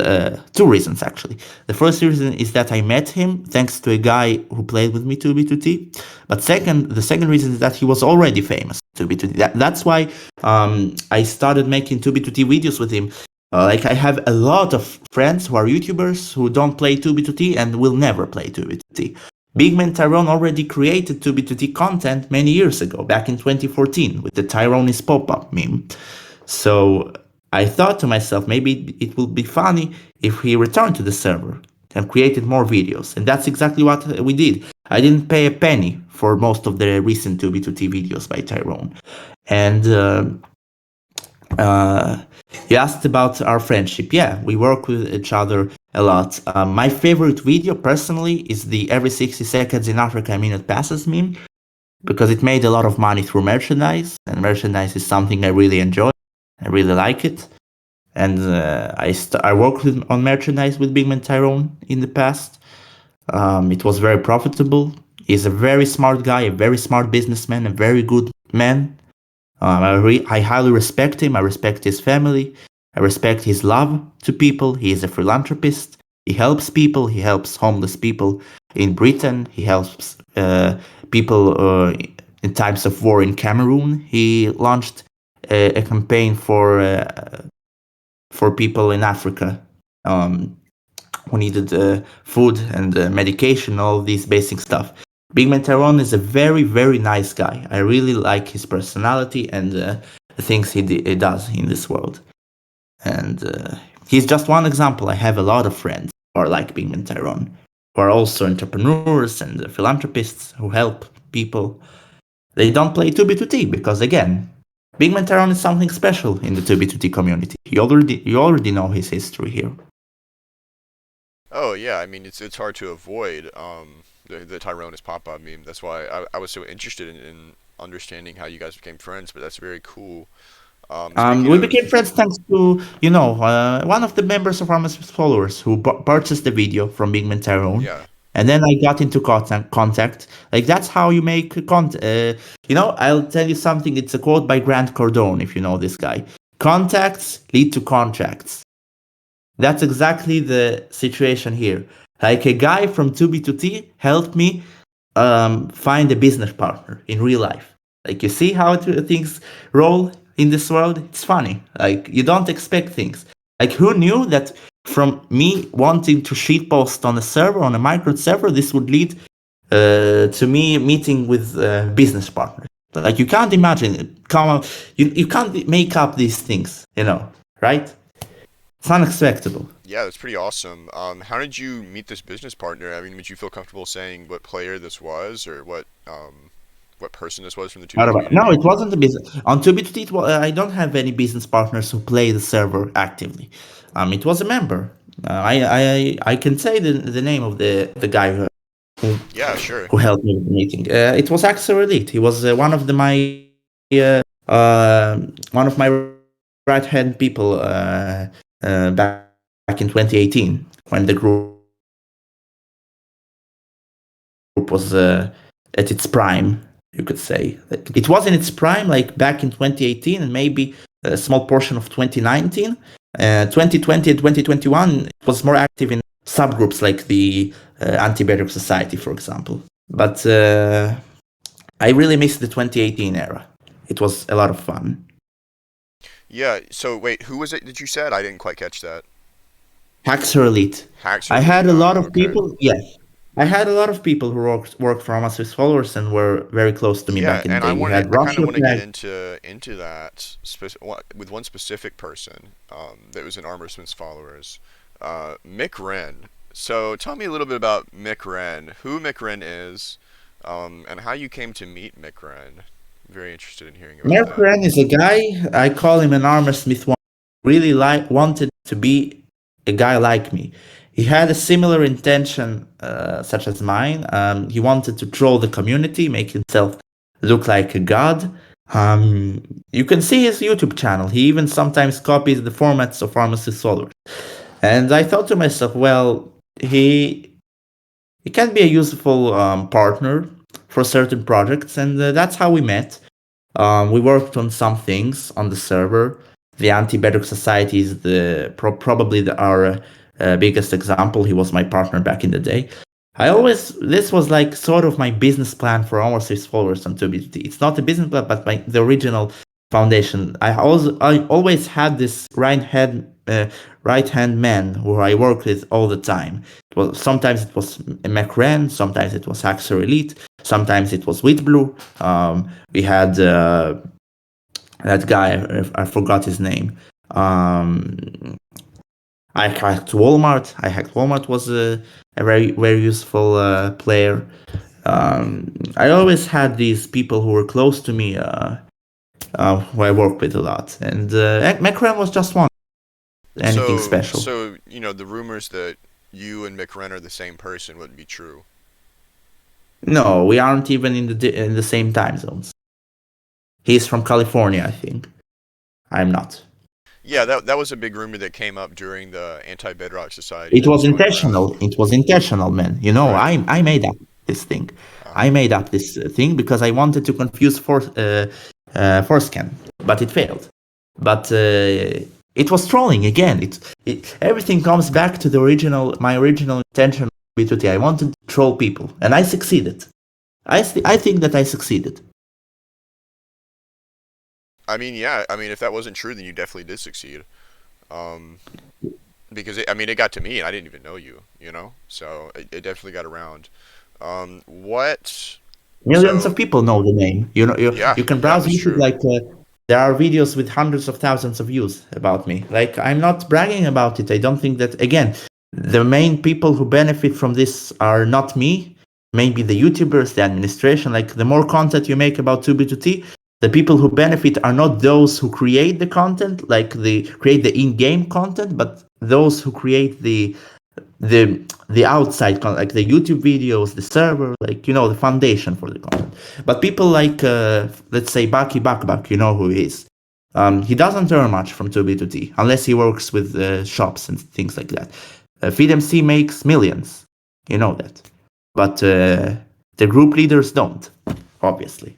two reasons actually. The first reason is that I met him thanks to a guy who played with me 2B2T. But the second reason is that he was already famous 2B2T. That's why I started making 2B2T videos with him. Like I have a lot of friends who are YouTubers who don't play 2B2T and will never play 2B2T. Big Man Tyrone already created 2B2T content many years ago, back in 2014, with the Tyrone is pop-up meme. So I thought to myself, maybe it would be funny if he returned to the server and created more videos. And that's exactly what we did. I didn't pay a penny for most of the recent 2B2T videos by Tyrone. And uh, you asked about our friendship. Yeah, we work with each other a lot. My favorite video, personally, is the every 60 seconds in Africa a minute passes meme because it made a lot of money through merchandise, and merchandise is something I really enjoy. I really like it. And I worked on merchandise with Big Man Tyrone in the past. It was very profitable. He's a very smart guy, a very smart businessman, a very good man. I highly respect him. I respect his family. I respect his love to people. He is a philanthropist. He helps people. He helps homeless people in Britain. He helps people in times of war in Cameroon. He launched a campaign for people in Africa. Um, who needed food and medication, all these basic stuff. Big Man Tyrone is a very, very nice guy. I really like his personality and the things he does in this world. And he's just one example. I have a lot of friends who are like Big Man Tyrone, who are also entrepreneurs and philanthropists who help people. They don't play 2B2T because, again, Big Man Tyrone is something special in the 2B2T community. You already know his history here. Oh yeah, I mean it's hard to avoid the Tyrone is pop-up meme. That's why I was so interested in understanding how you guys became friends. But that's very cool. Speaking We became of, friends thanks to, one of the members of Armorsmith followers who purchased the video from Big Man Tyrone. yeah. And then I got into contact. Like, that's how you make contact. I'll tell you something. It's a quote by Grant Cardone, if you know this guy. Contacts lead to contracts. That's exactly the situation here. Like, a guy from 2B2T helped me find a business partner in real life. Like, you see how things roll in this world? It's funny. Like, you don't expect things. Like, who knew that from me wanting to shitpost on a server, on a Mikrens server, this would lead to me meeting with business partners? Like, you can't imagine it. Come on, you can't make up these things, right? It's unexpected. Yeah, that's pretty awesome. How did you meet this business partner? I mean, would you feel comfortable saying what player this was, or what person this was from the 2B No, community? it wasn't a business. On 2B2T, I don't have any business partners who play the server actively. It was a member. I can say the name of the guy who Yeah, sure. who helped me with the meeting. It was Axel Elite. He was one of my right hand people back in 2018 when the group was at its prime, you could say. It was in its prime, like back in 2018 and maybe a small portion of 2019. 2020 and 2021, it was more active in subgroups like the AntiBedrock Society, for example. But I really missed the 2018 era. It was a lot of fun. Yeah. So wait, who was it that you said? I didn't quite catch that. Haxor Elite. Haxor I Elite. had a lot Oh, of okay. people, yes. I had a lot of people who worked for Hamas with followers and were very close to me Yeah, back in the and day. We had I kind of Russia want to get Flag. into that with one specific person that was in Armorsmith's followers, Mikren. So tell me a little bit about Mikren, who Mikren is, and how you came to meet Mikren. Very interested in hearing about that. Mikren is a guy, I call him an Armorsmith one, really wanted to be a guy like me. He had a similar intention, such as mine. He wanted to troll the community, make himself look like a god. You can see his YouTube channel. He even sometimes copies the formats of Armorsmith followers. And I thought to myself, well, he can be a useful partner for certain projects, and that's how we met. We worked on some things on the server. The AntiBedrock Society is our biggest example. He was my partner back in the day. This was like sort of my business plan for almost his followers on 2BT. It's not a business plan, but the original foundation. I always had this right hand man who I worked with all the time. Sometimes it was Mikren, sometimes it was Haxor Elite, sometimes it was Wheatblue. We had that guy, I forgot his name. I hacked Walmart. Walmart was a very, very useful player. I always had these people who were close to me, who I worked with a lot. And Mikren was just one. Anything special. So the rumors that you and Mikren are the same person wouldn't be true. No, we aren't even in the same time zones. He's from California, I think. I'm not. Yeah, that was a big rumor that came up during the Anti-Bedrock Society It that was was going around. intentional. It was intentional, man. Right. I made up this thing. Uh-huh. I made up this thing because I wanted to confuse Forescan, but it failed. But it was trolling again. Everything comes back to my original intention with BTT. I wanted to troll people, and I succeeded. I think that I succeeded. I mean, yeah. I mean, if that wasn't true, then you definitely did succeed. Um, because I mean, it got to me, and I didn't even know you, you know. So it definitely got around. What? Millions So of people know the name. You know, yeah, you can yeah, browse that's YouTube. true. Like there are videos with hundreds of thousands of views about me. Like I'm not bragging about it. I don't think that again. The main people who benefit from this are not me. Maybe the YouTubers, the administration. Like the more content you make about 2B2T, the people who benefit are not those who create the content, like they create the in-game content, but those who create the outside content, like the YouTube videos, the server, like the foundation for the content. But people like let's say Baki Bakbak, you know who he is. He doesn't earn much from 2B2T unless he works with shops and things like that. FeedMC makes millions, you know that, but the group leaders don't, obviously.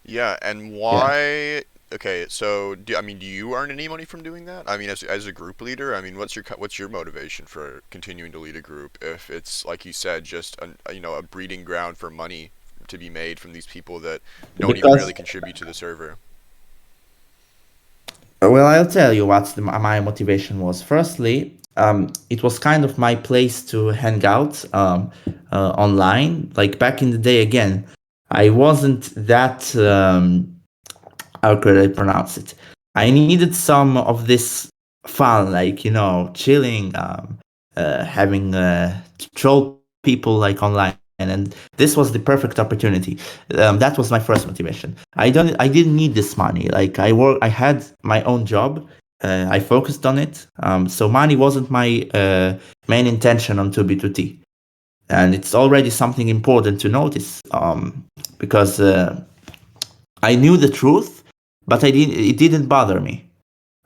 Yeah, and Yeah. why? Okay, so I mean, do you earn any money from doing that? I mean, as a group leader, I mean, what's your motivation for continuing to lead a group if it's like you said, just a breeding ground for money to be made from these people that don't even really Because contribute to the server? well, I'll tell you what my motivation was. Firstly, it was kind of my place to hang out online. Like back in the day, again, I wasn't that. How could I pronounce it? I needed some of this fun, like chilling, having troll people like online, and this was the perfect opportunity. That was my first motivation. I didn't need this money. Like I had my own job. I focused on it. So money wasn't my main intention on 2B2T, and it's already something important to notice. Because I knew the truth, but it didn't bother me.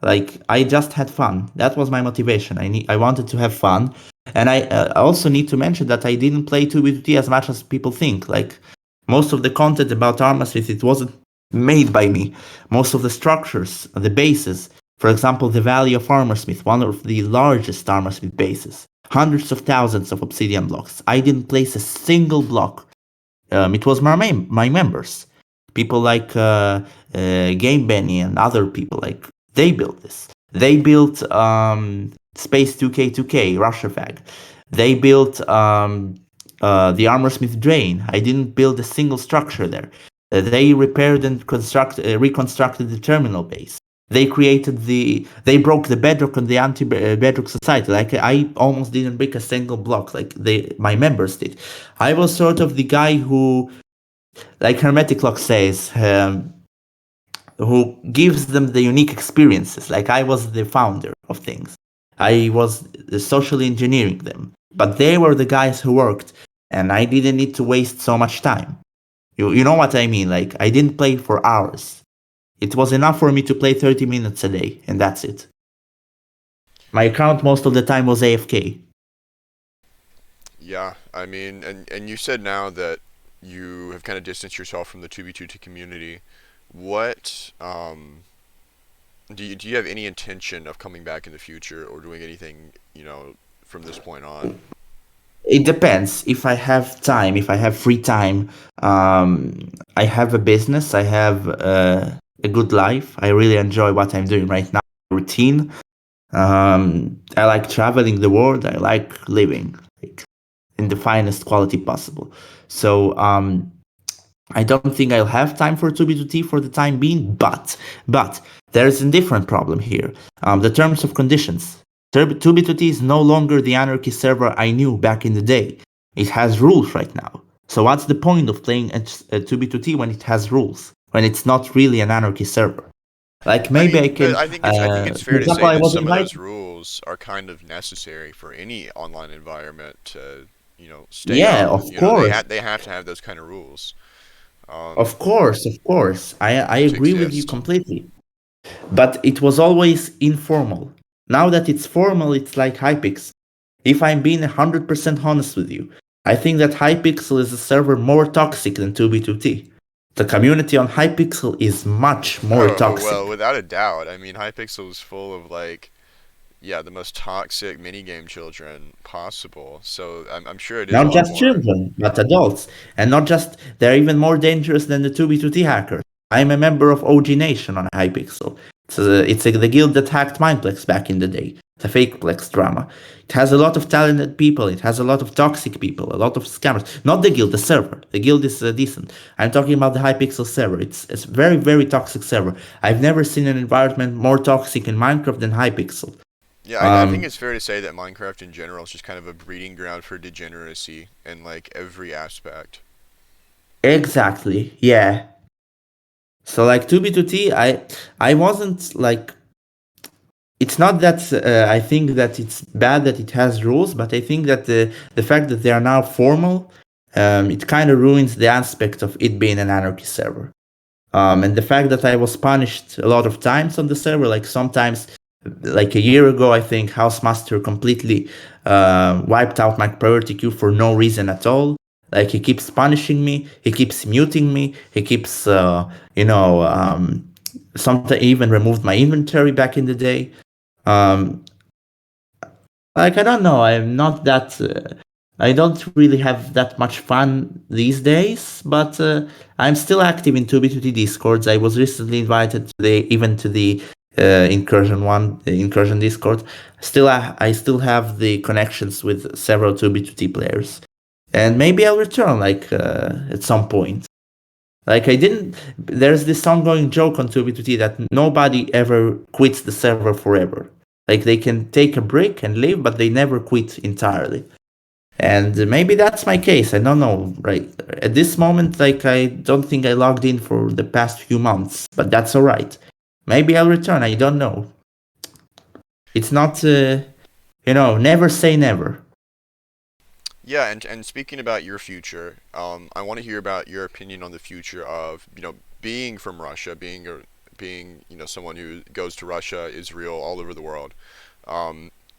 Like I just had fun. That was my motivation. I wanted to have fun, and I also need to mention that I didn't play 2B2T as much as people think. Like most of the content about Armorsmith, it wasn't made by me. Most of the structures, the bases, for example, the Valley of Armorsmith, one of the largest Armorsmith bases, hundreds of thousands of obsidian blocks. I didn't place a single block. It was my members, people like Game Benny and other people. Like they built this. They built Space 2K Russia Fag. They built the Armorsmith Drain. I didn't build a single structure there. They repaired and reconstructed the terminal base. They broke the bedrock on the anti-bedrock society. Like I almost didn't break a single block. Like my members did. I was sort of the guy who, like Hermetic Lock says, who gives them the unique experiences. Like I was the founder of things. I was socially engineering them, but they were the guys who worked, and I didn't need to waste so much time. You know what I mean? Like I didn't play for hours. It was enough for me to play 30 minutes a day, and that's it. My account most of the time was AFK. Yeah, I mean, and you said now that you have kind of distanced yourself from the 2B2T community. What do you have any intention of coming back in the future or doing anything, from this point on? It depends. If I have time, if I have free time, I have a business, I have a good life. I really enjoy what I'm doing right now. Routine. I like traveling the world. I like living like in the finest quality possible. So I don't think I'll have time for 2B2T for the time being, but there's a different problem here. The terms of conditions. 2B2T is no longer the anarchy server I knew back in the day. It has rules right now. So what's the point of playing at 2B2T when it has rules? When it's not really an anarchy server? Like I maybe I mean, but can, I think it's for fair to example, say I that was some of invited. those rules are kind of necessary for any online environment to, stay Yeah, up. of They course. have to have those kind of rules Of course, of course. I to agree with you exist. completely. But it was always informal. Now that it's formal, it's like Hypixel. If I'm being 100% honest with you, I think that Hypixel is a server more toxic than 2B2T. The community on Hypixel is much more Oh, well, toxic. without a doubt. I mean, Hypixel is full of like, yeah, the most toxic minigame children possible. So I'm sure it is a Not lot just more. children, but adults. And not just, they're even more dangerous than the 2B2T hackers. I'm a member of OG Nation on Hypixel. It's the guild that hacked Mindplex back in the day, the Fakeplex drama. It has a lot of talented people. It has a lot of toxic people, a lot of scammers. Not the guild, the server. The guild is decent. I'm talking about the Hypixel server. It's very, very toxic server. I've never seen an environment more toxic in Minecraft than Hypixel. Yeah, I think Um, it's fair to say that Minecraft in general is just kind of a breeding ground for degeneracy in like every aspect. exactly. Yeah. So like 2B2T, I wasn't like it's not that I think that it's bad that it has rules, but I think that the fact that they are now formal, it kind of ruins the aspect of it being an anarchy server. And the fact that I was punished a lot of times on the server, like sometimes, like a year ago, I think Housemaster completely wiped out my priority queue for no reason at all. Like he keeps punishing me, he keeps muting me, he keeps, sometimes even removed my inventory back in the day. Um, like I don't know, I'm not that. I don't really have that much fun these days, but I'm still active in 2B2T discords. I was recently invited to the Incursion one, the Incursion Discord. Still, I still have the connections with several 2B2T players, and maybe I'll return like at some point. Like I didn't. There's this ongoing joke on 2B2T that nobody ever quits the server forever. Like they can take a break and leave, but they never quit entirely. And maybe that's my case. I don't know. Right at this moment, like I don't think I logged in for the past few months, but that's all right. Maybe I'll return. I don't know. It's not, never say never. Yeah, and speaking about your future, I want to hear about your opinion on the future of being from Russia, being someone who goes to Russia, Israel, all over the world.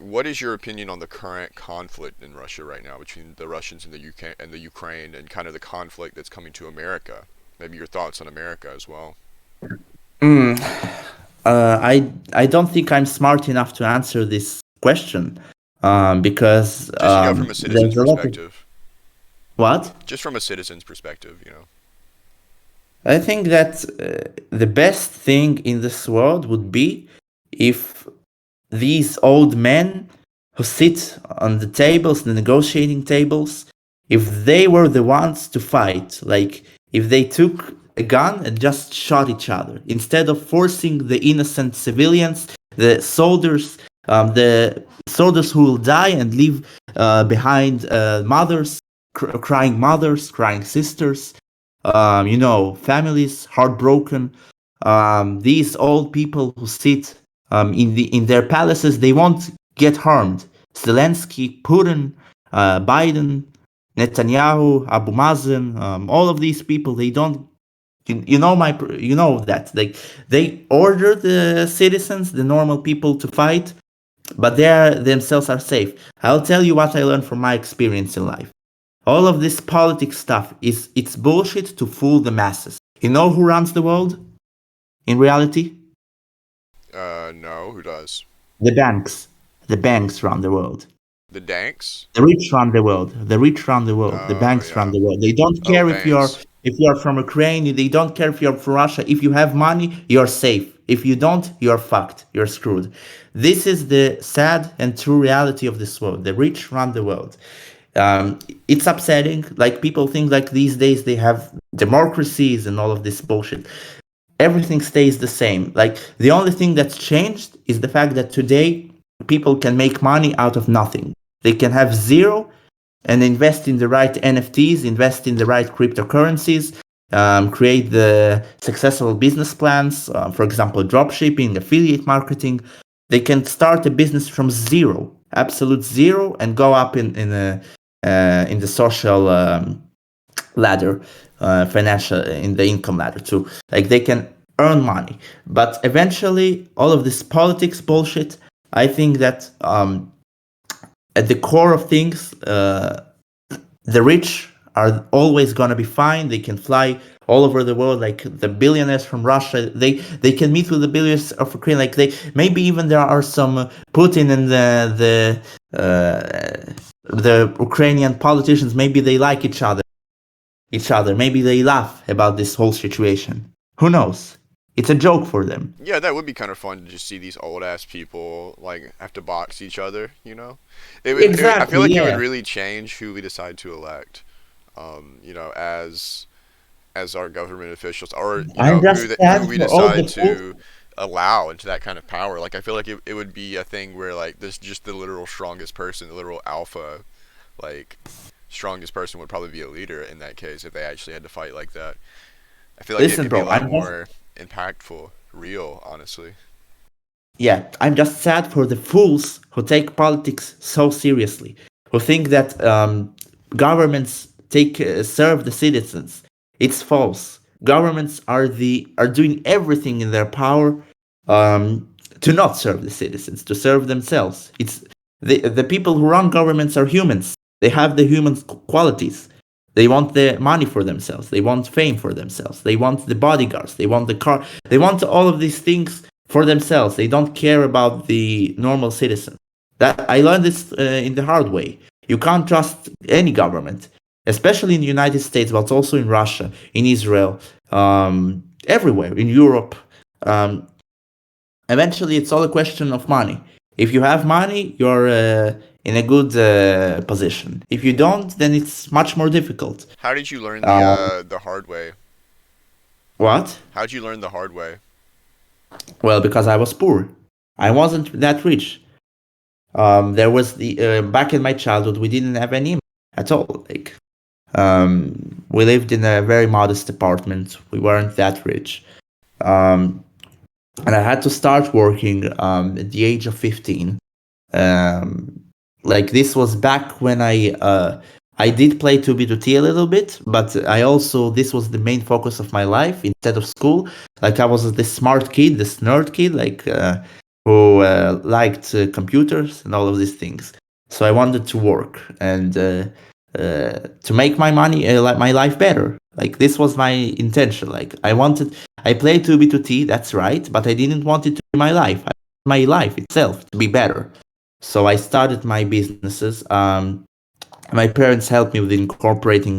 What is your opinion on the current conflict in Russia right now between the Russians and the UK and the Ukraine, and kind of the conflict that's coming to America? Maybe your thoughts on America as well. Mm. I don't think I'm smart enough to answer this question because Just from a citizen's there's a lot of perspective. what. Just from a citizen's perspective. I think that the best thing in this world would be if these old men who sit on the tables, the negotiating tables, if they were the ones to fight, like if they took a gun and just shot each other, instead of forcing the innocent civilians, the soldiers who will die and leave behind crying mothers, crying sisters, families heartbroken. These old people who sit in their palaces, they won't get harmed. Zelensky, Putin, Biden, Netanyahu, Abu Mazen, all of these people, they don't. You know that they order the citizens, the normal people, to fight, but they themselves are safe. I'll tell you what I learned from my experience in life. All of this politics stuff it's bullshit to fool the masses. You know who runs the world in reality? No, who does? The banks. The banks run the world. The Danks? The rich run the world. The rich run the world. The Oh banks run yeah. the world. They don't Oh, care banks. if you are from Ukraine. They don't care if you're from Russia. If you have money, you're safe. If you don't, you're fucked. You're screwed. This is the sad and true reality of this world. The rich run the world. It's upsetting. Like people think like these days they have democracies and all of this bullshit. Everything stays the same. Like the only thing that's changed is the fact that today people can make money out of nothing. They can have zero and invest in the right NFTs, invest in the right cryptocurrencies, create the successful business plans, for example, dropshipping, affiliate marketing. They can start a business from zero, absolute zero, and go up in the social ladder, financial in the income ladder too. Like they can earn money, but eventually, all of this politics bullshit. I think that at the core of things, the rich are always gonna be fine. They can fly all over the world, like the billionaires from Russia. They can meet with the billionaires of Ukraine. Like they maybe even there are some Putin and the Ukrainian politicians. Maybe they like each other. Maybe they laugh about this whole situation. Who knows? It's a joke for them. Yeah, that would be kind of fun to just see these old ass people like have to box each other. You know, I feel Exactly, like it would yeah. really change who we decide to elect. You know, as our government officials, or you I'm know, just who sad we for all the decide fools. to allow into that kind of power. Like I feel like it would be a thing where like this just the literal strongest person, the literal alpha, like strongest person would probably be a leader in that case if they actually had to fight like that. I feel like Listen, it'd be a bro, lot more impactful, real, honestly. I'm just sad for the fools who take politics so seriously, who think that governments take serve the citizens. It's false. Governments are doing everything in their power um, to not serve the citizens, to serve themselves. It's the people who run governments are humans. They have the human qualities. They want the money for themselves. They want fame for themselves. They want the bodyguards. They want the car. They want all of these things for themselves. They don't care about the normal citizen. That I learned this in the hard way. You can't trust any government, especially in the United States, but also in Russia, in Israel, everywhere in Europe. Um, Eventually, it's all a question of money. If you have money, you're in a good position. If you don't, then it's much more difficult. How did you learn Um, the hard way? what? How'd you learn the hard way? Well, because I was poor. I wasn't that rich. There was the back in my childhood, we didn't have any money at all. Like, we lived in a very modest apartment. We weren't that rich. Um, and I had to start working at the age of 15. Um, like this was back when I did play 2B2T a little bit, but I also this was the main focus of my life instead of school. Like I was this smart kid, this nerd kid, like who liked computers and all of these things. So I wanted to work and to make my money, like my life better. Like this was my intention. Like I played 2B2T, that's right, but I didn't want it to be my life. I my life itself to be better. So I started my businesses. My parents helped me with incorporating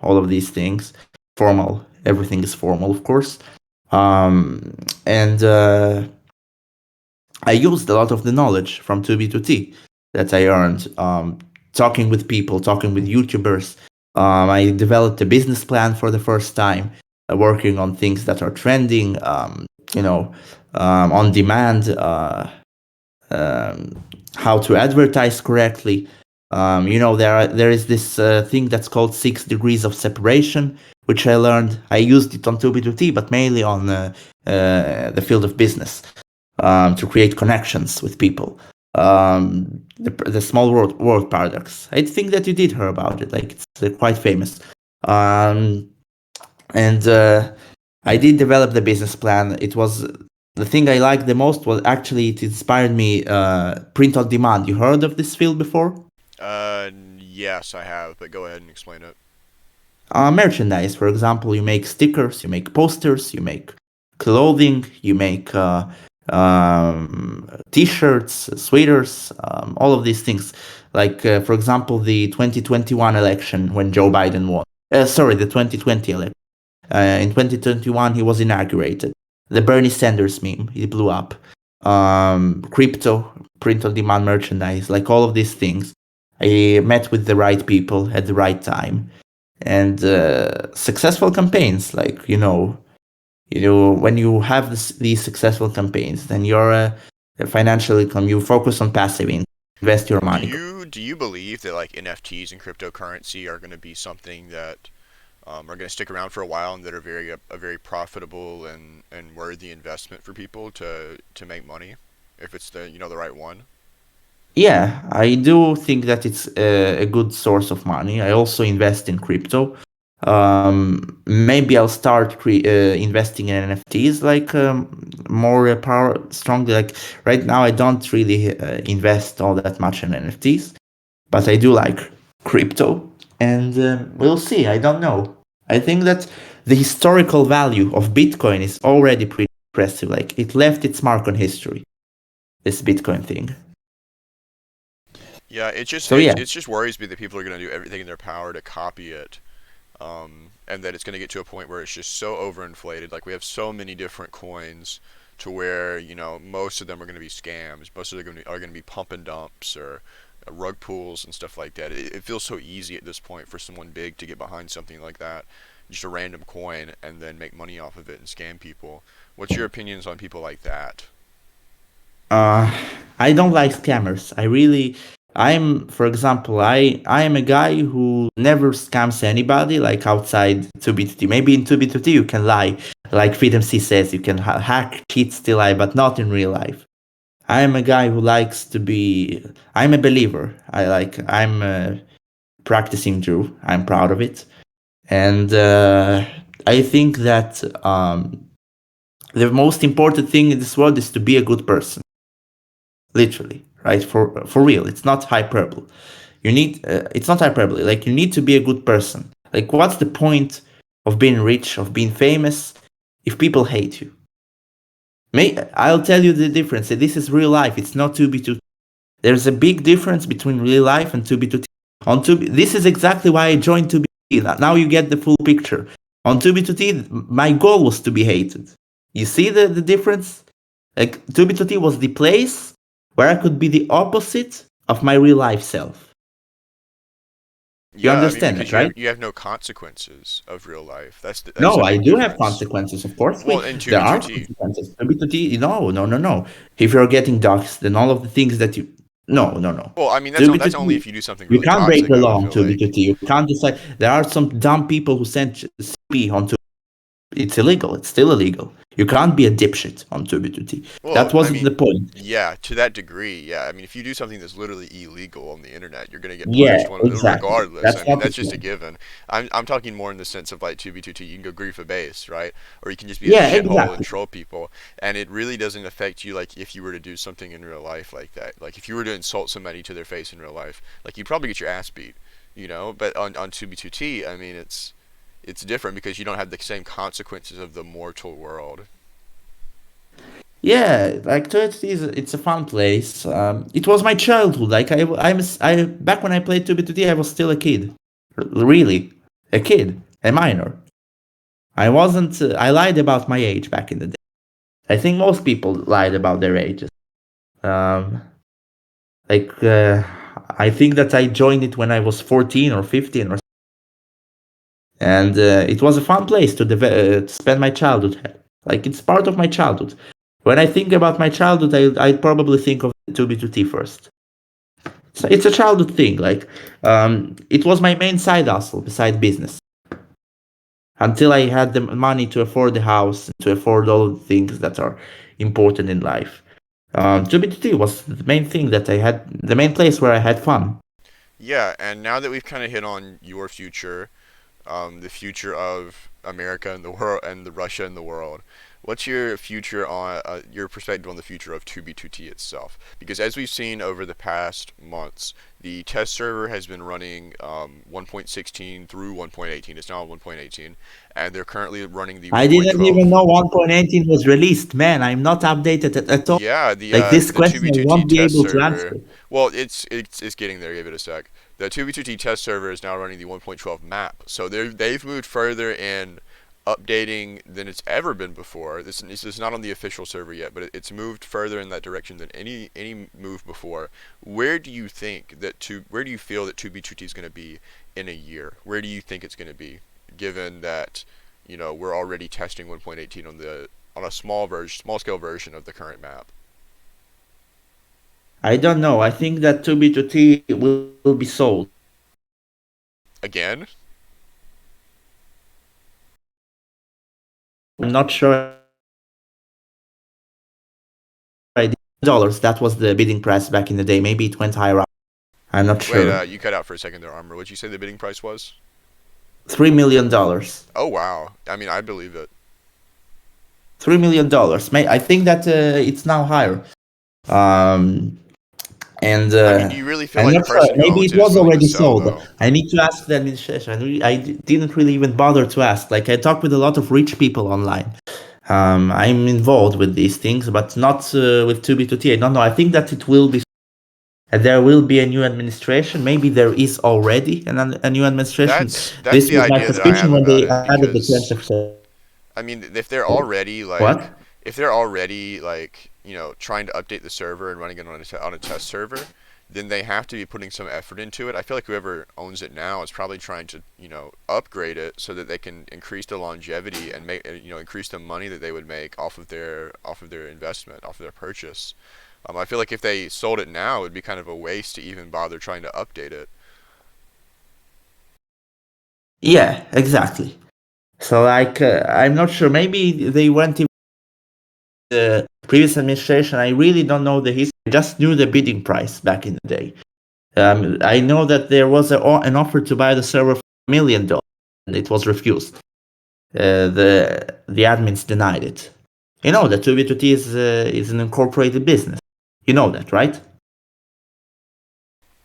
all of these things. Formal, everything is formal, of course. And I used a lot of the knowledge from 2B2T that I earned, talking with people, talking with YouTubers. I developed a business plan for the first time, working on things that are trending, on demand, um, how to advertise correctly. There is this thing that's called 6 degrees of separation, which I learned. I used it on 2B2T, but mainly on the field of business to create connections with people. The small world paradox. I think that you did hear about it. Like it's quite famous. Um, and I did develop the business plan. It was the thing I liked the most was actually it inspired me. Print on demand. You heard of this field before? Yes, I have, but go ahead and explain it. Merchandise, for example, you make stickers, you make posters, you make clothing, you make t-shirts, sweaters, all of these things. Like, for example, the 2021 election when Joe Biden won. Sorry, the 2020 election. In 2021, he was inaugurated. The Bernie Sanders meme, it blew up. Crypto, print on demand merchandise, like all of these things. I met with the right people at the right time and successful campaigns. Like when you have these successful campaigns, then you're a financial income. You focus on passive income, invest your Do money. you believe that like NFTs and cryptocurrency are going to be something that are going to stick around for a while and that are a very profitable and worthy investment for people to make money if it's the right one? Yeah, I do think that it's a good source of money. I also invest in crypto. Maybe I'll start investing in NFTs like more power strongly. Like right now, I don't really invest all that much in NFTs, but I do like crypto, and we'll see. I don't know. I think that the historical value of Bitcoin is already pretty impressive. Like it left its mark on history. This Bitcoin thing. Yeah, So yeah. it just worries me that people are going to do everything in their power to copy it. and that it's going to get to a point where it's just so overinflated. Like we have so many different coins to where most of them are going to be scams. Most of them are going to be pump and dumps or rug pools and stuff like that. It feels so easy at this point for someone big to get behind something like that, just a random coin, and then make money off of it and scam people. What's your opinions on people like that? Uh, I don't like scammers. For example, I am a guy who never scams anybody, like outside 2B2T. Maybe in 2B2T you can lie, like FreedomC says, you can hack, cheat, still lie, but not in real life. I am a guy who likes to be. I'm a believer. I'm a practicing Jew. I'm proud of it, and I think that the most important thing in this world is to be a good person. Literally, right? For real, it's not hyperbole. It's not hyperbole. Like, you need to be a good person. Like, what's the point of being rich, of being famous, if people hate you? I'll tell you the difference. This is real life. It's not 2B2. There's a big difference between real life and 2B2T. This is exactly why I joined 2B2T. Now you get the full picture. On 2B2T, my goal was to be hated. You see the difference? Like, 2B2T was the place where I could be the opposite of my real life self. You Yeah, I mean understand because that, right? you have no consequences of real life. That's No, a I big do have difference. consequences. Of course, Well, in there are 2B2T. consequences. 2B2T, no, no, no, no. If you're getting doxxed, then all of the things that you, no, no, no. Well, I mean that's only 2B2T, if you do something you really can't break toxic. the I would law on feel like. 2B2T. You can't decide. There are some dumb people who send CP on 2. It's illegal. It's still illegal. You can't be a dipshit on 2B2T. Well, That I wasn't the mean, point. yeah, to that degree, yeah. I mean, if you do something that's literally illegal on the internet, you're gonna get Yeah, punished exactly. regardless. I That's mean, not the that's just a point. given. I'm talking more in the sense of like 2B2T. You can go grief a base, right? Or you can just be a Yeah, shithole and exactly. troll people, and it really doesn't affect you like if you were to do something in real life like that. Like if you were to insult somebody to their face in real life, like you'd probably get your ass beat, But on 2B2T, I mean, it's different because you don't have the same consequences of the mortal world. Yeah, like Turkey it's a fun place. It was my childhood. Like I back when I played 2B2T, I was still a kid, really, a kid, a minor. I wasn't. I lied about my age back in the day. I think most people lied about their ages. Um, like I think that I joined it when I was 14 or 15, and it was a fun place to spend my childhood. Like, it's part of my childhood. When I think about my childhood, I probably think of 2B2T first. So it's a childhood thing. Like, it was my main side hustle beside business until I had the money to afford the house, to afford all the things that are important in life. 2B2T was the main thing that I had, the main place where I had fun. Yeah, and now that we've kind of hit on your future, the future of America and the world and the Russia and the world. What's your future on your perspective on the future of 2B2T itself? Because as we've seen over the past months, the test server has been running 1.16 through 1.18. It's now on 1.18, and they're currently running the I didn't 1.12. even know 1.18 was released. Man, I'm not updated at all. Yeah, Like, this the question I 2B2T won't be test able to answer. server. Well, it's getting there. Give it a sec. The 2B2T test server is now running the 1.12 map, so they've moved further in updating than it's ever been before. This is not on the official server yet, but it's moved further in that direction than any move before. Where do you feel that 2B2T is going to be in a year? Where do you think it's going to be, given that we're already testing 1.18 on a small scale version of the current map? I don't know. I think that 2B2T will be sold. Again? I'm not sure. Dollars. That was the bidding price back in the day. Maybe it went higher up. I'm not Wait, sure. you cut out for a second there, Armor. What'd you say the bidding price was? $3 million. Oh wow. I mean, I believe it. $3 million. I think that it's now higher. Um, and I mean, do you really feel I'm like the not sure. person who Maybe owns it it is was willing to already sell sold. though? I need to ask the administration. Didn't really even bother to ask. Like, I talk with a lot of rich people online. I'm involved with these things, but not with 2B2T. I don't know. I think that it will be. there will be a new administration. Maybe there is already a new administration. That's This the was my idea that I suspicion have when about they it added the terms because of service. I mean, if they're already What? like, if they're already like, trying to update the server and running it on a test server, then they have to be putting some effort into it. I feel like whoever owns it now is probably trying to, upgrade it so that they can increase the longevity and make, increase the money that they would make off of their investment, off of their purchase. I feel like if they sold it now, it would be kind of a waste to even bother trying to update it. Yeah, exactly. So like, I'm not sure. Maybe they went in the previous administration. I really don't know the history. I just knew the bidding price back in the day. I know that there was an offer to buy the server for $1 million, and it was refused. The admins denied it. You know that 2B2T is an incorporated business. You know that, right?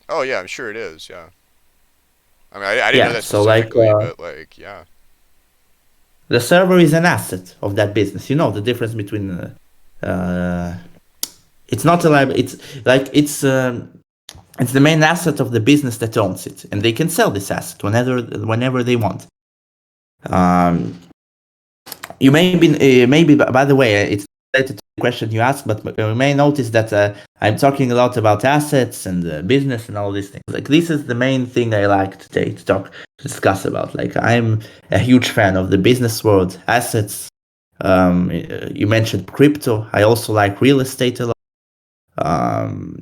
Oh yeah, I'm sure it is. Yeah. I mean, I didn't know Yeah. that So like, specifically, but like, yeah. the server is an asset of that business. You know the difference between. It's not a liability. It's the main asset of the business that owns it, and they can sell this asset whenever they want. Um, you may be maybe by the way, it's related to the question you asked, but you may notice that I'm talking a lot about assets and business and all these things. Like this is the main thing I like today to discuss about. Like I'm a huge fan of the business world, assets. You mentioned crypto. I also like real estate a lot.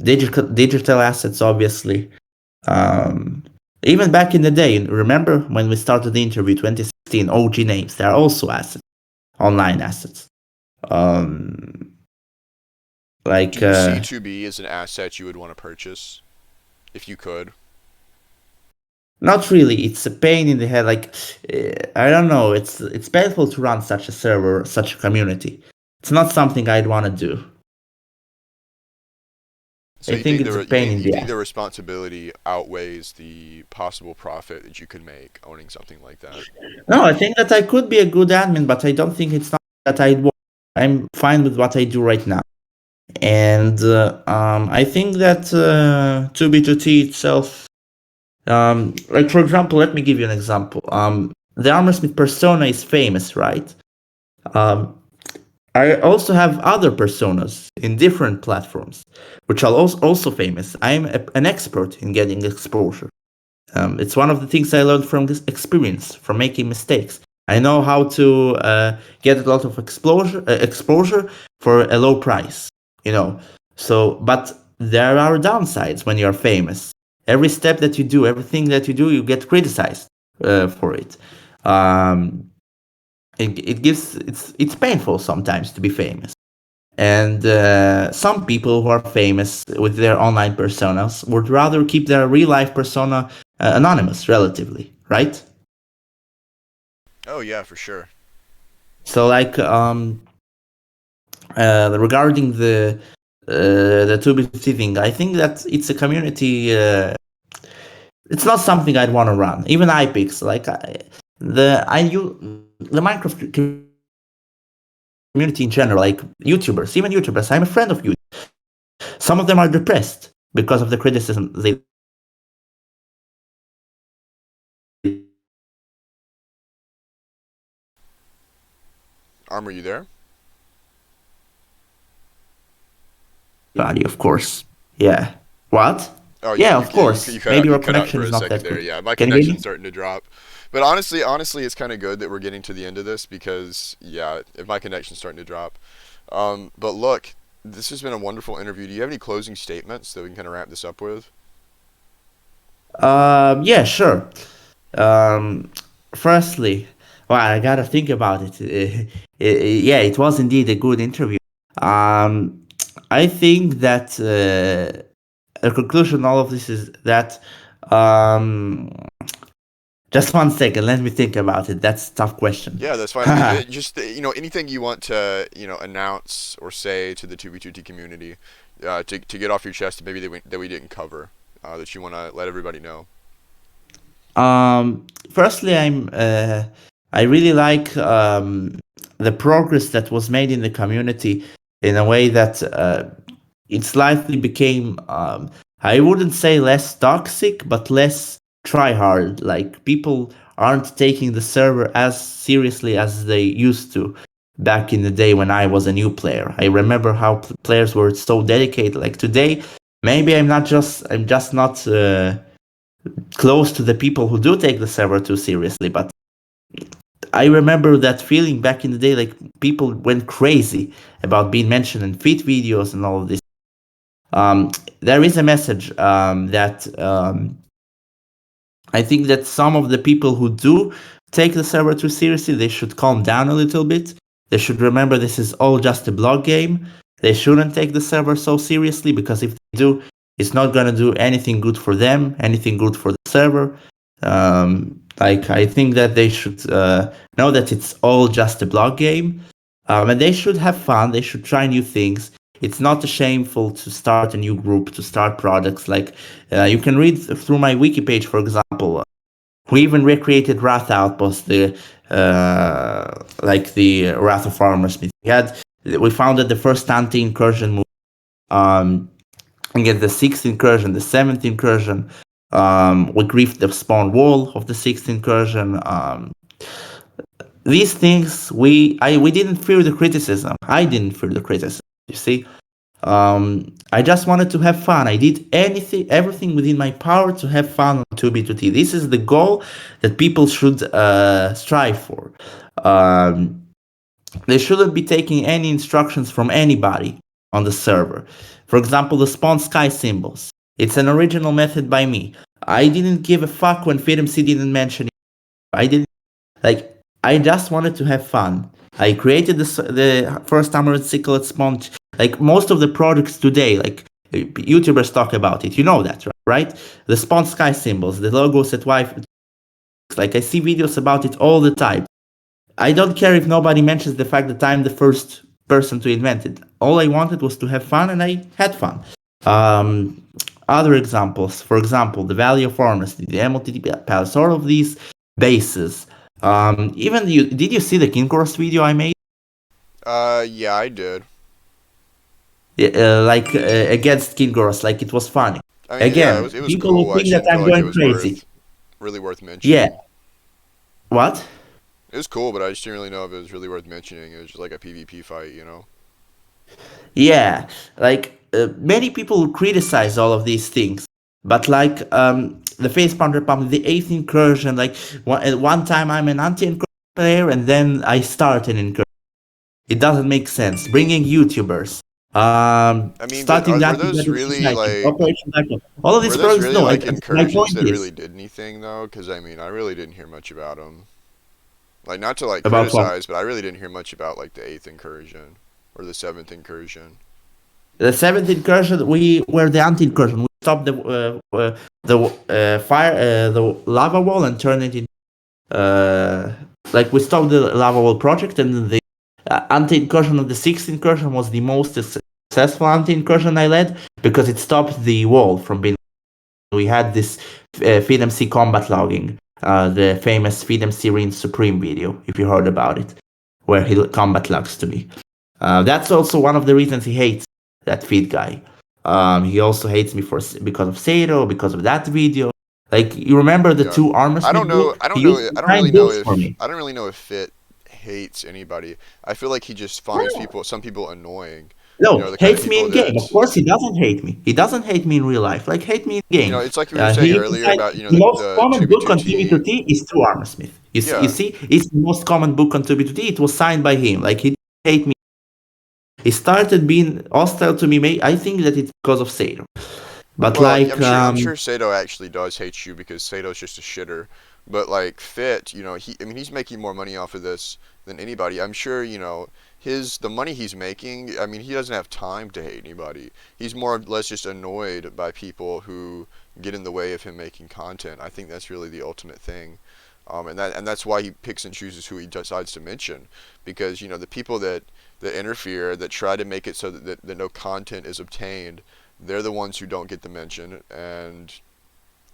Digital assets, obviously. Um, Even back in the day, remember when we started the interview, 2016, OG names, they are also assets, online assets. Um, Do like you see 2B as an asset you would want to purchase if you could? not really. It's a pain in the head. Like I don't know. It's painful to run such a server, such a community. It's not something I'd want to do. So I think it's a pain in you the think ass. the responsibility outweighs the possible profit that you could make owning something like that? No, I think that I could be a good admin, but I don't think it's not that I'd want. I'm fine with what I do right now. And I think that 2B2T itself, like for example, let me give you an example. The Armorsmith persona is famous, right? Um, I also have other personas in different platforms, which are also famous. I'm an expert in getting exposure. It's one of the things I learned from this experience, from making mistakes. I know how to get a lot of exposure for a low price, you know. So, but there are downsides when you're famous. Every step that you do, everything that you do, you get criticized for it. Um, it's painful sometimes to be famous. And some people who are famous with their online personas would rather keep their real life persona anonymous, relatively, right? Oh yeah, for sure. So, like, regarding the 2B2T thing, I think that it's a community. It's not something I'd want to run. Even iPix, like the Minecraft community in general, like YouTubers, even YouTubers. I'm a friend of you. Some of them are depressed because of the criticism they. Arm, are you there? Body, of course. Yeah. What? Oh, Yeah, of course. Maybe you your cut out connection for is a not second that there. good. Yeah, my Can you hear connection's me? starting to drop. But honestly, it's kind of good that we're getting to the end of this because yeah, if my connection's starting to drop. But look, this has been a wonderful interview. Do you have any closing statements that we can kind of wrap this up with? Yeah, sure. Um, Firstly, well, I gotta think about it. Yeah, it was indeed a good interview. Um, I think that a conclusion all of this is that um, just one second, let me think about it. That's a tough question. Yeah, that's fine. I mean, just anything you want to announce or say to the 2B2T community to get off your chest that maybe that we didn't cover that you want to let everybody know. Firstly, I really like the progress that was made in the community in a way that it slightly became I wouldn't say less toxic, but less try hard. Like people aren't taking the server as seriously as they used to back in the day when I was a new player. I remember how players were so dedicated. Like today, maybe I'm just not close to the people who do take the server too seriously. But I remember that feeling back in the day. Like people went crazy about being mentioned in feed videos and all of this. Um, there is a message that I think that some of the people who do take the server too seriously, they should calm down a little bit. They should remember this is all just a blog game. They shouldn't take the server so seriously because if they do, it's not going to do anything good for them, anything good for the server. Like I think that they should know that it's all just a blog game, and they should have fun. They should try new things. It's not shameful to start a new group, to start projects. Like you can read through my wiki page, for example. We even recreated Wrath Outpost, the like the Wrath of Armorsmith. We founded the first anti-incursion move. And get the sixth incursion, the seventh incursion. We griefed the spawn wall of the sixth incursion. These things we didn't fear the criticism. I didn't fear the criticism. You see, I just wanted to have fun. I did everything within my power to have fun on 2B2T. This is the goal that people should strive for. Um, they shouldn't be taking any instructions from anybody on the server. For example, the spawn sky symbols. It's an original method by me. I didn't give a fuck when FreedomC didn't mention it. I didn't like. I just wanted to have fun. I created the first Armored Cichlid spawn. Like most of the products today, like YouTubers talk about it. You know that, right? The spawn sky symbols, the logos at Wi-Fi. Like I see videos about it all the time. I don't care if nobody mentions the fact that I'm the first person to invent it. All I wanted was to have fun, and I had fun. Um, Other examples, for example, the Valley of Farmers, the MLTT Palace, all of these bases. Even did you see the Incursion video I made? Yeah, I did. Against Kingoros, like it was funny. I mean, yeah, Again, it was people will cool. I think just that didn't feel I'm like it going was crazy. really worth Yeah. mentioning. What? It was cool, but I just didn't really know if it was really worth mentioning. It was just like a PvP fight, you know? Yeah, like many people criticize all of these things, but like the Facepalm Republic, the eighth incursion, like at one time I'm an anti-incursion player and then I start an incursion. It doesn't make sense. Bringing YouTubers, I mean, but starting the were those AntiBedrock really Society, like Operation Backup, all of these were those projects. really No, like my incursions point that is really did anything though? Because I mean, I really didn't hear much about them. Like, not to like about what? criticize, but I really didn't hear much about like the eighth incursion or the seventh incursion. The seventh incursion, we were the anti-incursion. We stopped the lava wall and turned it into uh, like we stopped the lava wall project, and the anti-incursion of the sixth incursion was the most successful anti-incursion I led because it stopped the wall from being. We had this FeedMC combat logging, the famous FeedMC Reign Supreme video, if you heard about it, where he combat logs to me. That's also one of the reasons he hates that feed guy. He also hates me because of Sato, because of that video. Like you remember the Yeah, two Armorsmith group? I He don't used know. to design builds for me. I don't really know if Fit hates anybody. I feel like he just finds some people annoying. You No, know, the kind of hates me people in game. Of that, course, he doesn't hate me. He doesn't hate me in real life. Like hate me in you know, game. it's like we were He saying even earlier said about, you know, the most the common book on 2B2T. TV2T is through Armorsmith. You Yeah. see, it's the most common book on TV2T. It was signed by him. Like he didn't hate me. He started being hostile to me. I think that it's because of Sato. But Well, like, I'm sure Sato actually does hate you because Sato's just a shitter. But like Fit, you know, I mean, he's making more money off of this than anybody. I'm sure, you know, the money he's making. I mean, he doesn't have time to hate anybody. He's more or less just annoyed by people who get in the way of him making content. I think that's really the ultimate thing. And that's why he picks and chooses who he decides to mention, because you know the people that interfere, that try to make it so that no content is obtained, they're the ones who don't get the mention, and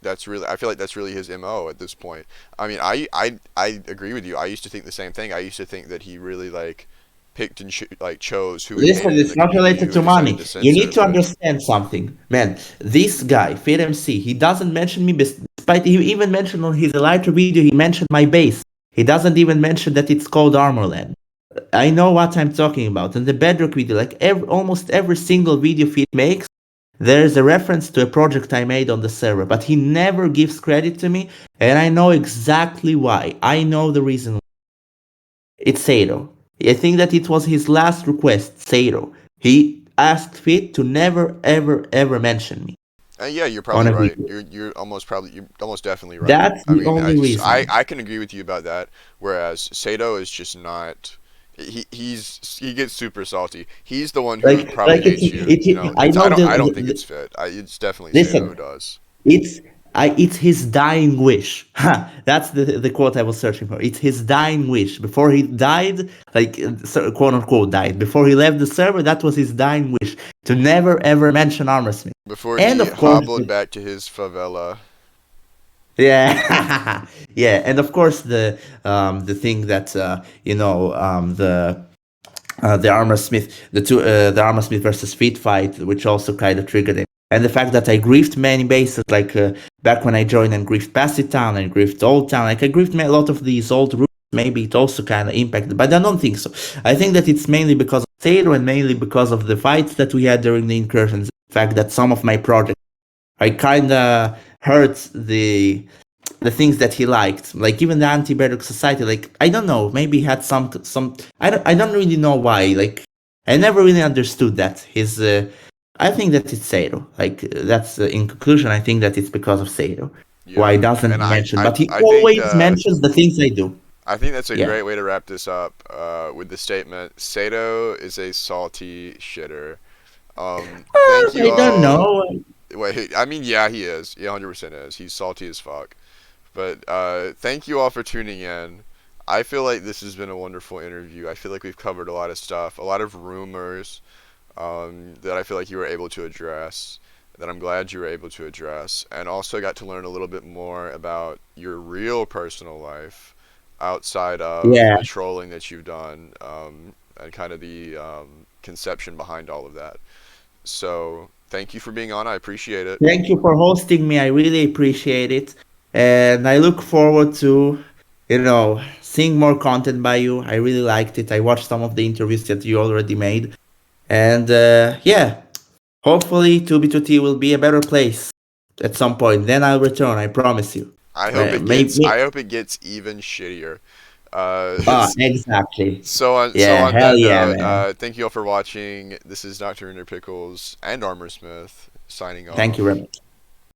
I feel like that's really his MO at this point. I mean, I agree with you. I used to think the same thing. I used to think that he really like picked and chose who he Listen, hated in the it's not community, related who he to decided money. to You censor. need to But understand something, man. This guy, FitMC, he doesn't mention me, despite he even mentioned on his Elytra video, he mentioned my base. He doesn't even mention that it's called Armorland. I know what I'm talking about. And the Bedrock video, like almost every single video Fit makes, there's a reference to a project I made on the server, but he never gives credit to me, and I know exactly why. I know the reason. It's Sato. I think that it was his last request, Sato. He asked Fit to never, ever, ever mention me yeah, you're on probably a right. video. You're almost definitely right. That's I the mean, only reason. I can agree with you about that. Whereas Sato is just not. He gets super salty. He's the one who probably hates you. You know, I know I don't think it's Fit. It's definitely Sato who listen, does. it's it's his dying wish. Ha, that's the quote I was searching for. It's his dying wish. Before he died, like quote unquote died, before he left the server, that was his dying wish to never ever mention Armorsmith. Before And he of course, hobbled back to his favela. yeah, yeah, and of course the thing that the Armorsmith the Armorsmith versus Feet fight, which also kind of triggered him, and the fact that I griefed many bases, like back when I joined and griefed Passive Town and griefed Old Town, like I griefed a lot of these old roots. Maybe it also kind of impacted, but I don't think so. I think that it's mainly because of Taylor and mainly because of the fights that we had during the incursions. The fact that some of my projects I kind of hurt the things that he liked, like even the AntiBedrock Society. Like I don't know, maybe he had some. I don't really know why. Like I never really understood that. His I think that it's Seiro. Like that's in conclusion. I think that it's because of Seiro. Why Yeah, he doesn't and mention, but he I think always mentions the things I do. that's a Yeah. great way to wrap this up with the statement: Sato is a salty shitter. Thank you I don't all. know. Wait, I mean, yeah, he is. He 100% is. He's salty as fuck. But thank you all for tuning in. I feel like this has been a wonderful interview. I feel like we've covered a lot of stuff, a lot of rumors that I feel like you were able to address, that I'm glad you were able to address, and also got to learn a little bit more about your real personal life outside of Yeah. the trolling that you've done and kind of the conception behind all of that. So thank you for being on. I appreciate it. Thank you for hosting me. I really appreciate it. And I look forward to, seeing more content by you. I really liked it. I watched some of the interviews that you already made. And yeah, hopefully 2B2T will be a better place at some point. Then I'll return, I promise you. I Maybe. hope it gets even shittier. Exactly. So Yeah, on hell that yeah, note, man. thank you all for watching. This is DrEnderPickles and Armorsmith signing Thank you off. very much.